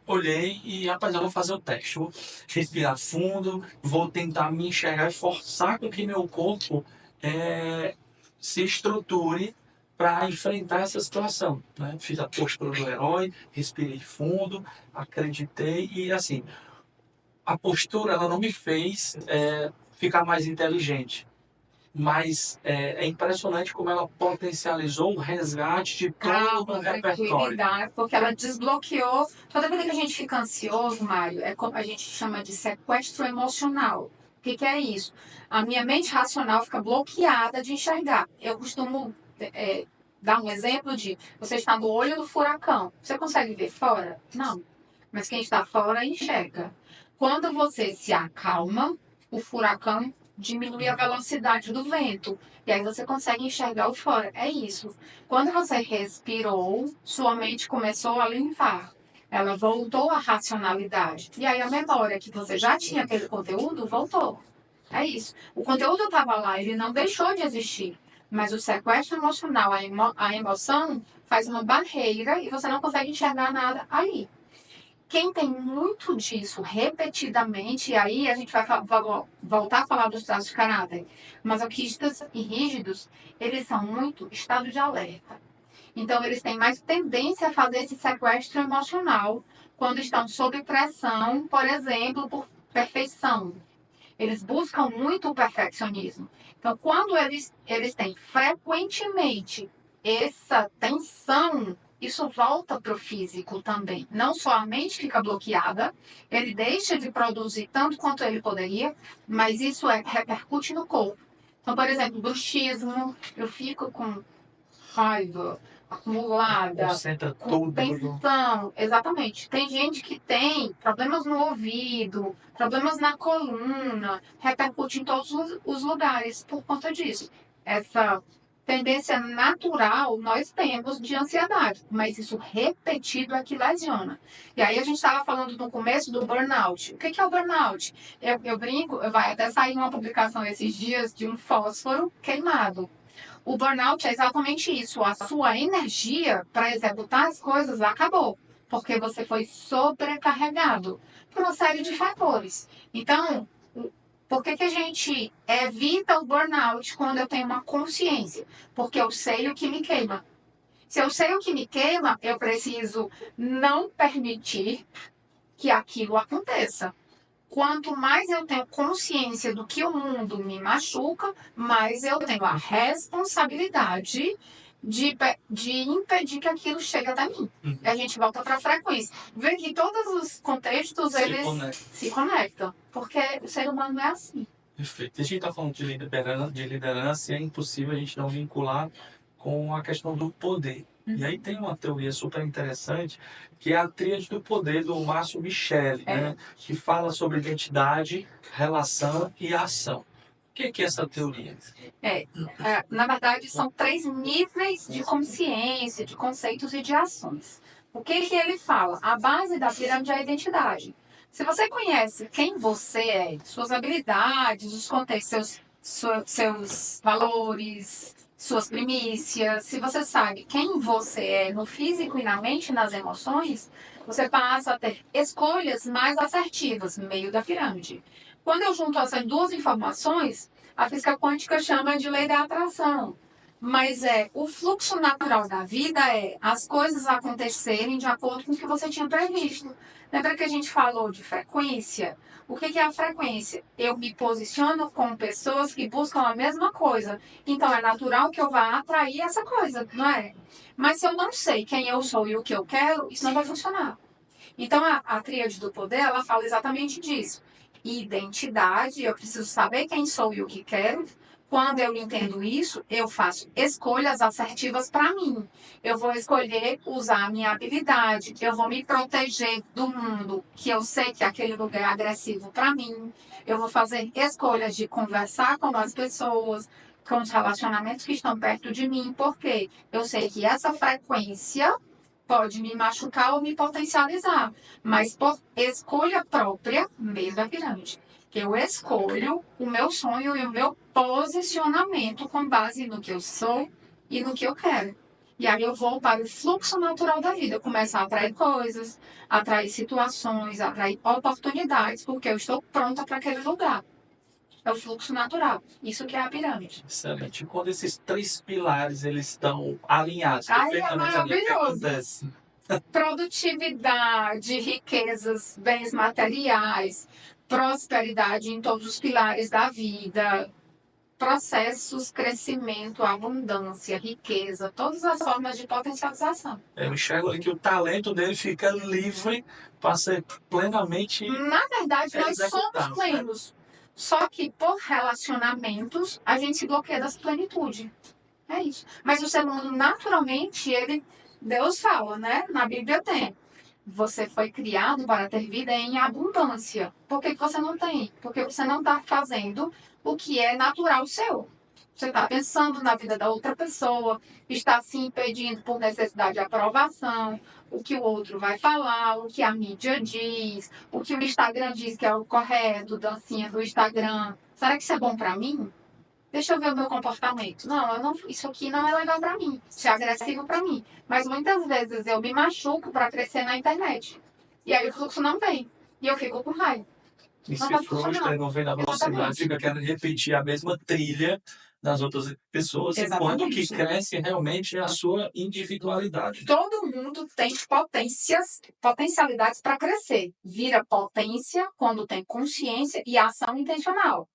olhei e, rapaz, eu vou fazer o teste. Vou respirar fundo, vou tentar me enxergar e forçar com que meu corpo se estruture para enfrentar essa situação, né? Fiz a postura do herói, respirei fundo, acreditei e, assim, a postura ela não me fez ficar mais inteligente, mas é impressionante como ela potencializou o resgate de todo o repertório. Tranquilidade, porque ela desbloqueou. Toda vez que a gente fica ansioso, Mário, é como a gente chama de sequestro emocional. O que é isso? A minha mente racional fica bloqueada de enxergar. Eu costumo dar um exemplo de você está no olho do furacão. Você consegue ver fora? Não. Mas quem está fora enxerga. Quando você se acalma, o furacão diminui a velocidade do vento. E aí você consegue enxergar o fora. É isso. Quando você respirou, sua mente começou a limpar. Ela voltou à racionalidade. E aí a memória que você já tinha aquele conteúdo voltou. É isso. O conteúdo estava lá, ele não deixou de existir. Mas o sequestro emocional, a emoção, faz uma barreira e você não consegue enxergar nada aí. Quem tem muito disso repetidamente, e aí a gente vai voltar a falar dos traços de caráter, masoquistas e rígidos, eles são muito estado de alerta. Então, eles têm mais tendência a fazer esse sequestro emocional quando estão sob pressão, por exemplo, por perfeição. Eles buscam muito o perfeccionismo. Então, quando eles têm frequentemente essa tensão, isso volta para o físico também. Não só a mente fica bloqueada, ele deixa de produzir tanto quanto ele poderia, mas isso repercute no corpo. Então, por exemplo, bruxismo, eu fico com raiva acumulada, Concentra com tudo. tensão. Exatamente. Tem gente que tem problemas no ouvido, problemas na coluna, repercute em todos os lugares por conta disso. Essa tendência natural nós temos de ansiedade, mas isso repetido é que lesiona. E aí a gente estava falando no começo do burnout. O que é o burnout? Eu brinco, vai até sair uma publicação esses dias de um fósforo queimado. O burnout é exatamente isso. A sua energia para executar as coisas acabou, porque você foi sobrecarregado por uma série de fatores. Então, por que a gente evita o burnout quando eu tenho uma consciência? Porque eu sei o que me queima. Se eu sei o que me queima, eu preciso não permitir que aquilo aconteça. Quanto mais eu tenho consciência do que o mundo me machuca, mais eu tenho a responsabilidade de impedir que aquilo chegue até mim. E a gente volta para a frequência. Vê que todos os contextos eles se conectam. Porque o ser humano é assim. Perfeito. A gente está falando de liderança e é impossível a gente não vincular com a questão do poder. E aí tem uma teoria super interessante, que é a tríade do poder do Márcio Michele, né? Que fala sobre identidade, relação e ação. O que é essa teoria? Na verdade, são 3 níveis de consciência, de conceitos e de ações. O que ele fala? A base da pirâmide é a identidade. Se você conhece quem você é, suas habilidades, os contextos, seus valores, suas primícias, se você sabe quem você é no físico e na mente e nas emoções, você passa a ter escolhas mais assertivas no meio da pirâmide. Quando eu junto essas duas informações, a física quântica chama de lei da atração. Mas o fluxo natural da vida é as coisas acontecerem de acordo com o que você tinha previsto. Lembra que a gente falou de frequência? O que é a frequência? Eu me posiciono com pessoas que buscam a mesma coisa. Então é natural que eu vá atrair essa coisa, não é? Mas se eu não sei quem eu sou e o que eu quero, isso não vai funcionar. Então a tríade do poder, ela fala exatamente disso. Identidade, eu preciso saber quem sou e o que quero. Quando eu entendo isso, eu faço escolhas assertivas para mim. Eu vou escolher usar a minha habilidade, eu vou me proteger do mundo, que eu sei que aquele lugar é agressivo para mim. Eu vou fazer escolhas de conversar com as pessoas, com os relacionamentos que estão perto de mim, porque eu sei que essa frequência pode me machucar ou me potencializar, mas por escolha própria, meio da pirâmide. Eu escolho o meu sonho e o meu posicionamento com base no que eu sou e no que eu quero. E aí eu vou para o fluxo natural da vida. Eu começo a atrair coisas, atrair situações, atrair oportunidades, porque eu estou pronta para aquele lugar. É o fluxo natural. Isso que é a pirâmide. Excelente. Quando esses 3 pilares eles estão alinhados, Ai, é perfeitamente alinhados, o que maravilhoso. acontece? Produtividade, riquezas, bens materiais, prosperidade em todos os pilares da vida, processos, crescimento, abundância, riqueza, todas as formas de potencialização. Eu enxergo ali que o talento dele fica livre para ser plenamente Na verdade, nós executado, somos plenos. Só que por relacionamentos, a gente se bloqueia dessa plenitude. É isso. Mas o ser humano, naturalmente, Deus fala, né? Na Bíblia tem. Você foi criado para ter vida em abundância. Por que você não tem? Porque você não está fazendo o que é natural seu. Você está pensando na vida da outra pessoa, está se impedindo por necessidade de aprovação, o que o outro vai falar, o que a mídia diz, o que o Instagram diz que é o correto, dancinha do Instagram. Será que isso é bom para mim? Deixa eu ver o meu comportamento. Não, isso aqui não é legal para mim. Isso é agressivo para mim. Mas muitas vezes eu me machuco para crescer na internet. E aí o fluxo não vem. E eu fico com raiva. e Não se tá frustra, funcionando. não vem na velocidade, Exatamente. fica querendo repetir a mesma trilha das outras pessoas, enquanto que Exatamente. cresce realmente a sua individualidade. Todo mundo tem potencialidades para crescer. Vira potência quando tem consciência e ação intencional.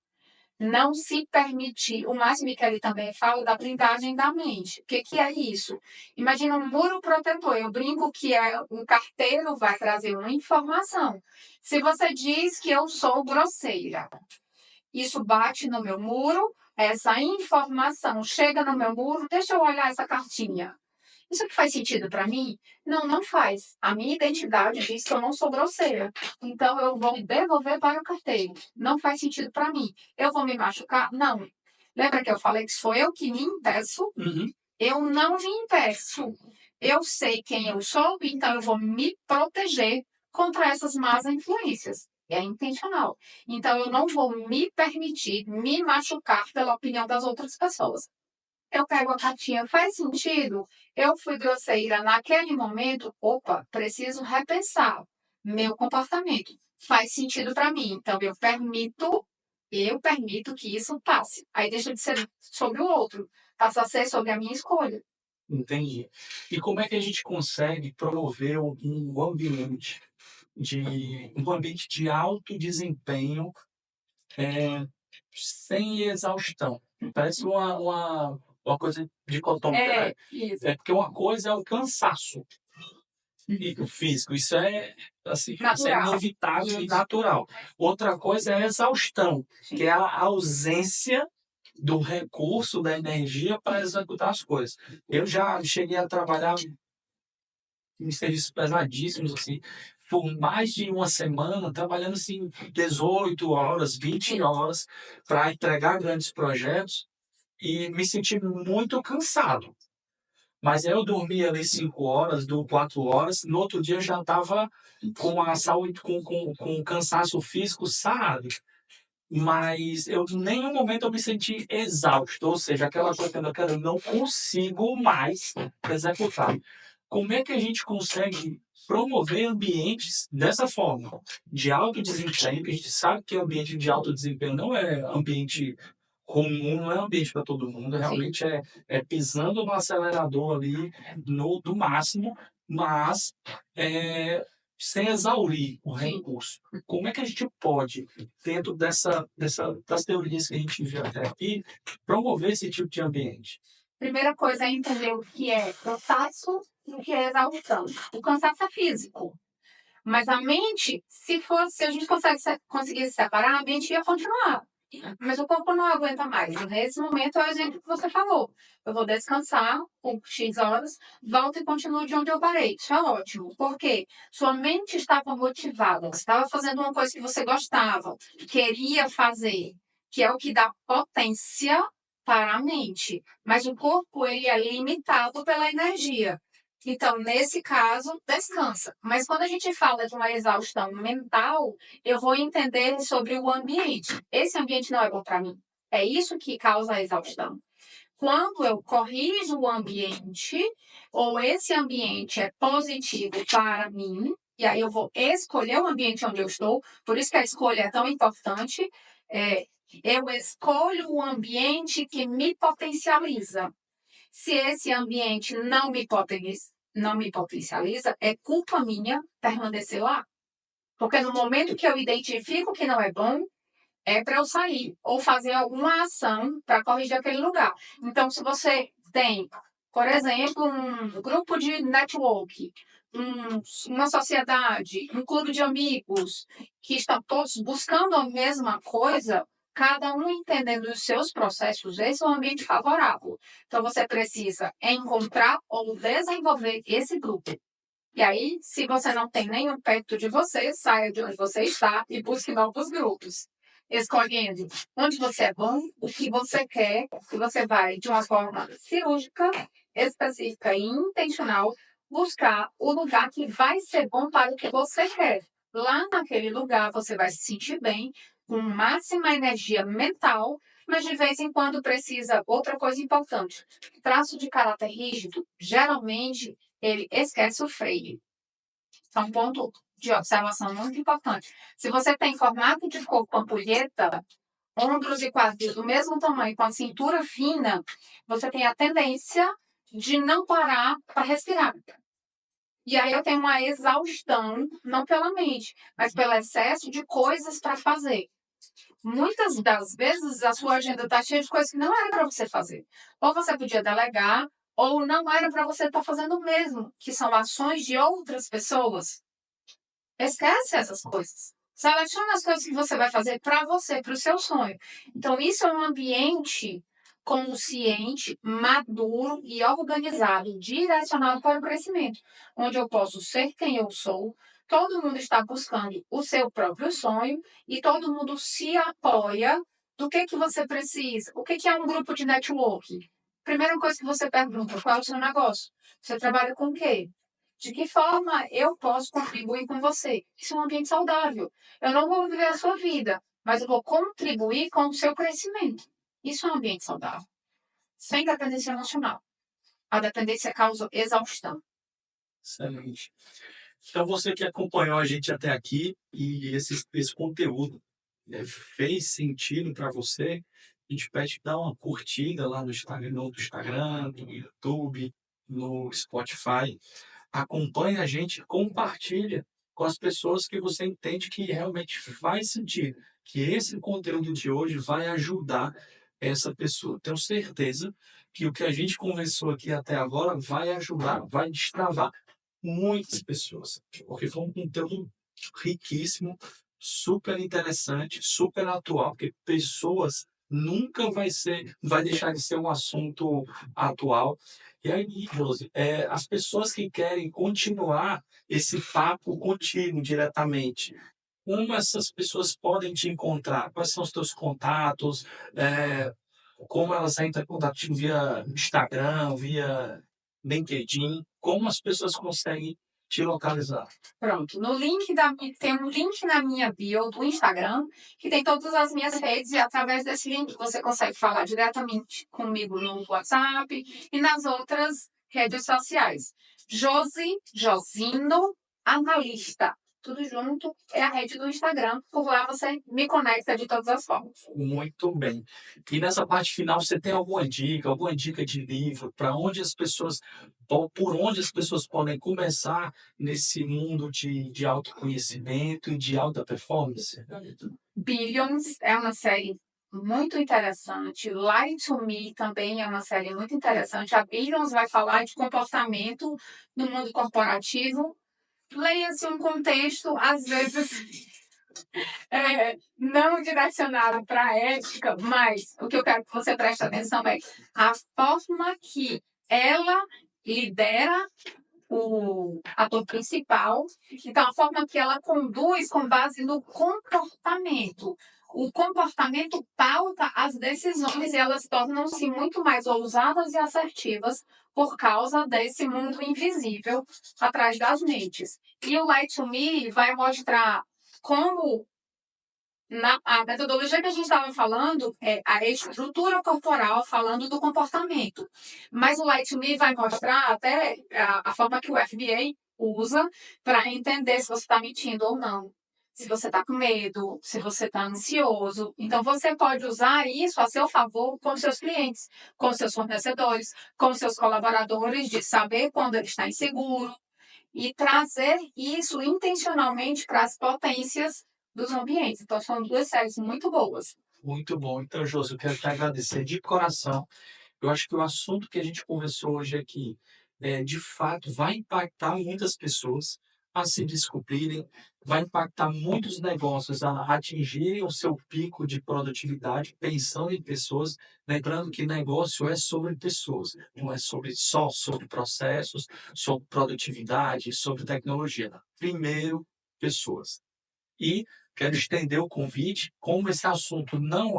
Não se permitir, o máximo que ele também fala da blindagem da mente. O que é isso? Imagina um muro protetor. Eu brinco que um carteiro vai trazer uma informação. Se você diz que eu sou grosseira, isso bate no meu muro, essa informação chega no meu muro, deixa eu olhar essa cartinha. Isso que faz sentido para mim? Não, não faz. A minha identidade diz que eu não sou grosseira. Então eu vou devolver para o carteiro. Não faz sentido para mim. Eu vou me machucar? Não. Lembra que eu falei que sou eu que me impeço? Uhum. Eu não me impeço. Eu sei quem eu sou, então eu vou me proteger contra essas más influências. É intencional. Então eu não vou me permitir me machucar pela opinião das outras pessoas. Eu pego a cartinha, faz sentido? Eu fui grosseira naquele momento? Opa, preciso repensar meu comportamento. Faz sentido para mim, então eu permito que isso passe. Aí deixa de ser sobre o outro, passa a ser sobre a minha escolha. Entendi. E como é que a gente consegue promover um ambiente de alto desempenho sem exaustão? Parece uma coisa dicotômica, né? Isso. É porque uma coisa é o cansaço e o físico, isso é assim, isso é Natural. inevitável e Isso. natural. Outra coisa é a exaustão, que é a ausência do recurso, da energia para executar as coisas. Eu já cheguei a trabalhar em serviços pesadíssimos, assim, por mais de uma semana, trabalhando assim 18 horas, 20 horas, para entregar grandes projetos e me senti muito cansado. Mas aí eu dormia ali 5 horas, 4 horas, no outro dia eu já estava com a saúde, com cansaço físico, sabe? Mas eu, em nenhum momento eu me senti exausto, ou seja, aquela coisa que eu não consigo mais executar. Como é que a gente consegue promover ambientes dessa forma, de alto desempenho, que a gente sabe que ambiente de alto desempenho não é ambiente comum, não é ambiente para todo mundo, realmente é pisando no acelerador ali do máximo, mas sem exaurir o recurso. Como é que a gente pode, dentro das teorias que a gente viu até aqui, promover esse tipo de ambiente? Primeira coisa é entender o que é cansaço e o que é exaustão. O cansaço é físico. Mas a mente, se a gente conseguisse separar, a mente ia continuar. Mas o corpo não aguenta mais. Nesse momento é o exemplo que você falou. Eu vou descansar por X horas, volto e continuo de onde eu parei. Isso é ótimo. Por quê? Sua mente estava motivada. Você estava fazendo uma coisa que você gostava, queria fazer, que é o que dá potência para a mente. Mas o corpo, ele é limitado pela energia. Então, nesse caso, descansa. Mas quando a gente fala de uma exaustão mental, eu vou entender sobre o ambiente. Esse ambiente não é bom para mim. É isso que causa a exaustão. Quando eu corrijo o ambiente, ou esse ambiente é positivo para mim, e aí eu vou escolher o ambiente onde eu estou, por isso que a escolha é tão importante, eu escolho o ambiente que me potencializa. Se esse ambiente não me potencializa, é culpa minha permanecer lá. Porque no momento que eu identifico que não é bom, é para eu sair ou fazer alguma ação para corrigir aquele lugar. Então, se você tem, por exemplo, um grupo de network, uma sociedade, um clube de amigos que estão todos buscando a mesma coisa, cada um entendendo os seus processos, esse é um ambiente favorável. Então, você precisa encontrar ou desenvolver esse grupo. E aí, se você não tem nenhum perto de você, saia de onde você está e busque novos grupos. Escolhendo onde você é bom, o que você quer, que você vai, de uma forma cirúrgica, específica e intencional, buscar o lugar que vai ser bom para o que você quer. Lá naquele lugar, você vai se sentir bem, com máxima energia mental, mas de vez em quando precisa outra coisa importante. Traço de caráter rígido, geralmente, ele esquece o freio. Isso é um ponto de observação muito importante. Se você tem formato de corpo ampulheta, ombros e quadris do mesmo tamanho, com a cintura fina, você tem a tendência de não parar para respirar. E aí eu tenho uma exaustão, não pela mente, mas pelo excesso de coisas para fazer. Muitas das vezes a sua agenda está cheia de coisas que não era para você fazer. Ou você podia delegar, ou não era para você estar fazendo o mesmo, que são ações de outras pessoas. Esquece essas coisas. Seleciona as coisas que você vai fazer para você, para o seu sonho. Então, isso é um ambiente consciente, maduro e organizado, direcionado para o crescimento, onde eu posso ser quem eu sou, todo mundo está buscando o seu próprio sonho e todo mundo se apoia do que você precisa. O que é um grupo de networking? Primeira coisa que você pergunta, qual é o seu negócio? Você trabalha com o quê? De que forma eu posso contribuir com você? Isso é um ambiente saudável. Eu não vou viver a sua vida, mas eu vou contribuir com o seu crescimento. Isso é um ambiente saudável. Sem dependência emocional. A dependência causa exaustão. Excelente. Então, você que acompanhou a gente até aqui e esse conteúdo fez sentido para você, a gente pede que dá uma curtida lá no Instagram, no YouTube, no Spotify. Acompanhe a gente, compartilha com as pessoas que você entende que realmente faz sentido, que esse conteúdo de hoje vai ajudar essa pessoa. Tenho certeza que o que a gente conversou aqui até agora vai ajudar, vai destravar muitas pessoas, porque foi um conteúdo riquíssimo, super interessante, super atual, porque pessoas nunca vai deixar de ser um assunto atual. E aí, Josi, as pessoas que querem continuar esse papo contigo diretamente, como essas pessoas podem te encontrar? Quais são os teus contatos? É, como elas entram em contato contigo via Instagram, via LinkedIn? Como as pessoas conseguem te localizar? Pronto. Tem um link na minha bio do Instagram, que tem todas as minhas redes, e através desse link você consegue falar diretamente comigo no WhatsApp e nas outras redes sociais. Josino Analista. Tudo junto é a rede do Instagram. Por lá você me conecta de todas as formas. Muito bem. E nessa parte final, você tem alguma dica de livro, para onde as pessoas, por onde as pessoas podem começar nesse mundo de autoconhecimento e de alta performance? Billions é uma série muito interessante. Lie to Me também é uma série muito interessante. A Billions vai falar de comportamento no mundo corporativo. Leia-se um contexto, às vezes, não direcionado para a ética, mas o que eu quero que você preste atenção é a forma que ela lidera o ator principal, então a forma que ela conduz com base no comportamento. o comportamento pauta as decisões e elas tornam-se muito mais ousadas e assertivas por causa desse mundo invisível atrás das mentes. E o Light to Me vai mostrar como a metodologia que a gente estava falando é a estrutura corporal falando do comportamento. Mas o Light to Me vai mostrar até a forma que o FBA usa para entender se você está mentindo ou não. Se você está com medo, se você está ansioso. Então, você pode usar isso a seu favor com seus clientes, com seus fornecedores, com seus colaboradores, de saber quando ele está inseguro e trazer isso intencionalmente para as potências dos ambientes. Então, são duas séries muito boas. Muito bom. Então, Josi, eu quero te agradecer de coração. Eu acho que o assunto que a gente conversou hoje aqui, de fato, vai impactar muitas pessoas a se descobrirem, vai impactar muitos negócios a atingirem o seu pico de produtividade, pensando em pessoas, lembrando que negócio é sobre pessoas, não é só sobre processos, sobre produtividade, sobre tecnologia. Não. Primeiro, pessoas. E quero estender o convite, como esse assunto não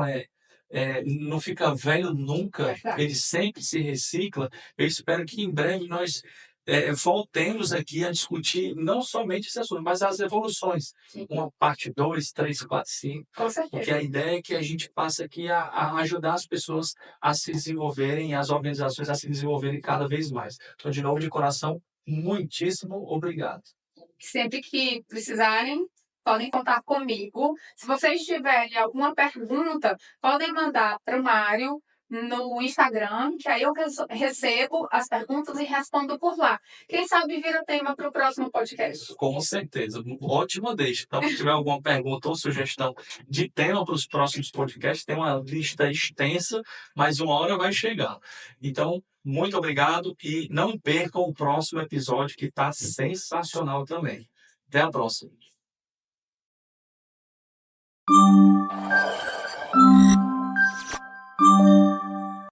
fica velho nunca, ele sempre se recicla. Eu espero que em breve nós voltemos aqui a discutir não somente esse assunto, mas as evoluções. Sim. Uma parte 2, 3, 4, 5. Com certeza. Porque a ideia é que a gente passe aqui a ajudar as pessoas a se desenvolverem, as organizações a se desenvolverem cada vez mais. Então, de novo, de coração, muitíssimo obrigado. Sempre que precisarem, podem contar comigo. Se vocês tiverem alguma pergunta, podem mandar para o Mário no Instagram, que aí eu recebo as perguntas e respondo por lá. Quem sabe vira tema para o próximo podcast. Com certeza. Ótima deixa. Então, se tiver alguma pergunta ou sugestão de tema para os próximos podcasts, tem uma lista extensa, mas uma hora vai chegar. Então, muito obrigado e não percam o próximo episódio, que está sensacional também. Até a próxima.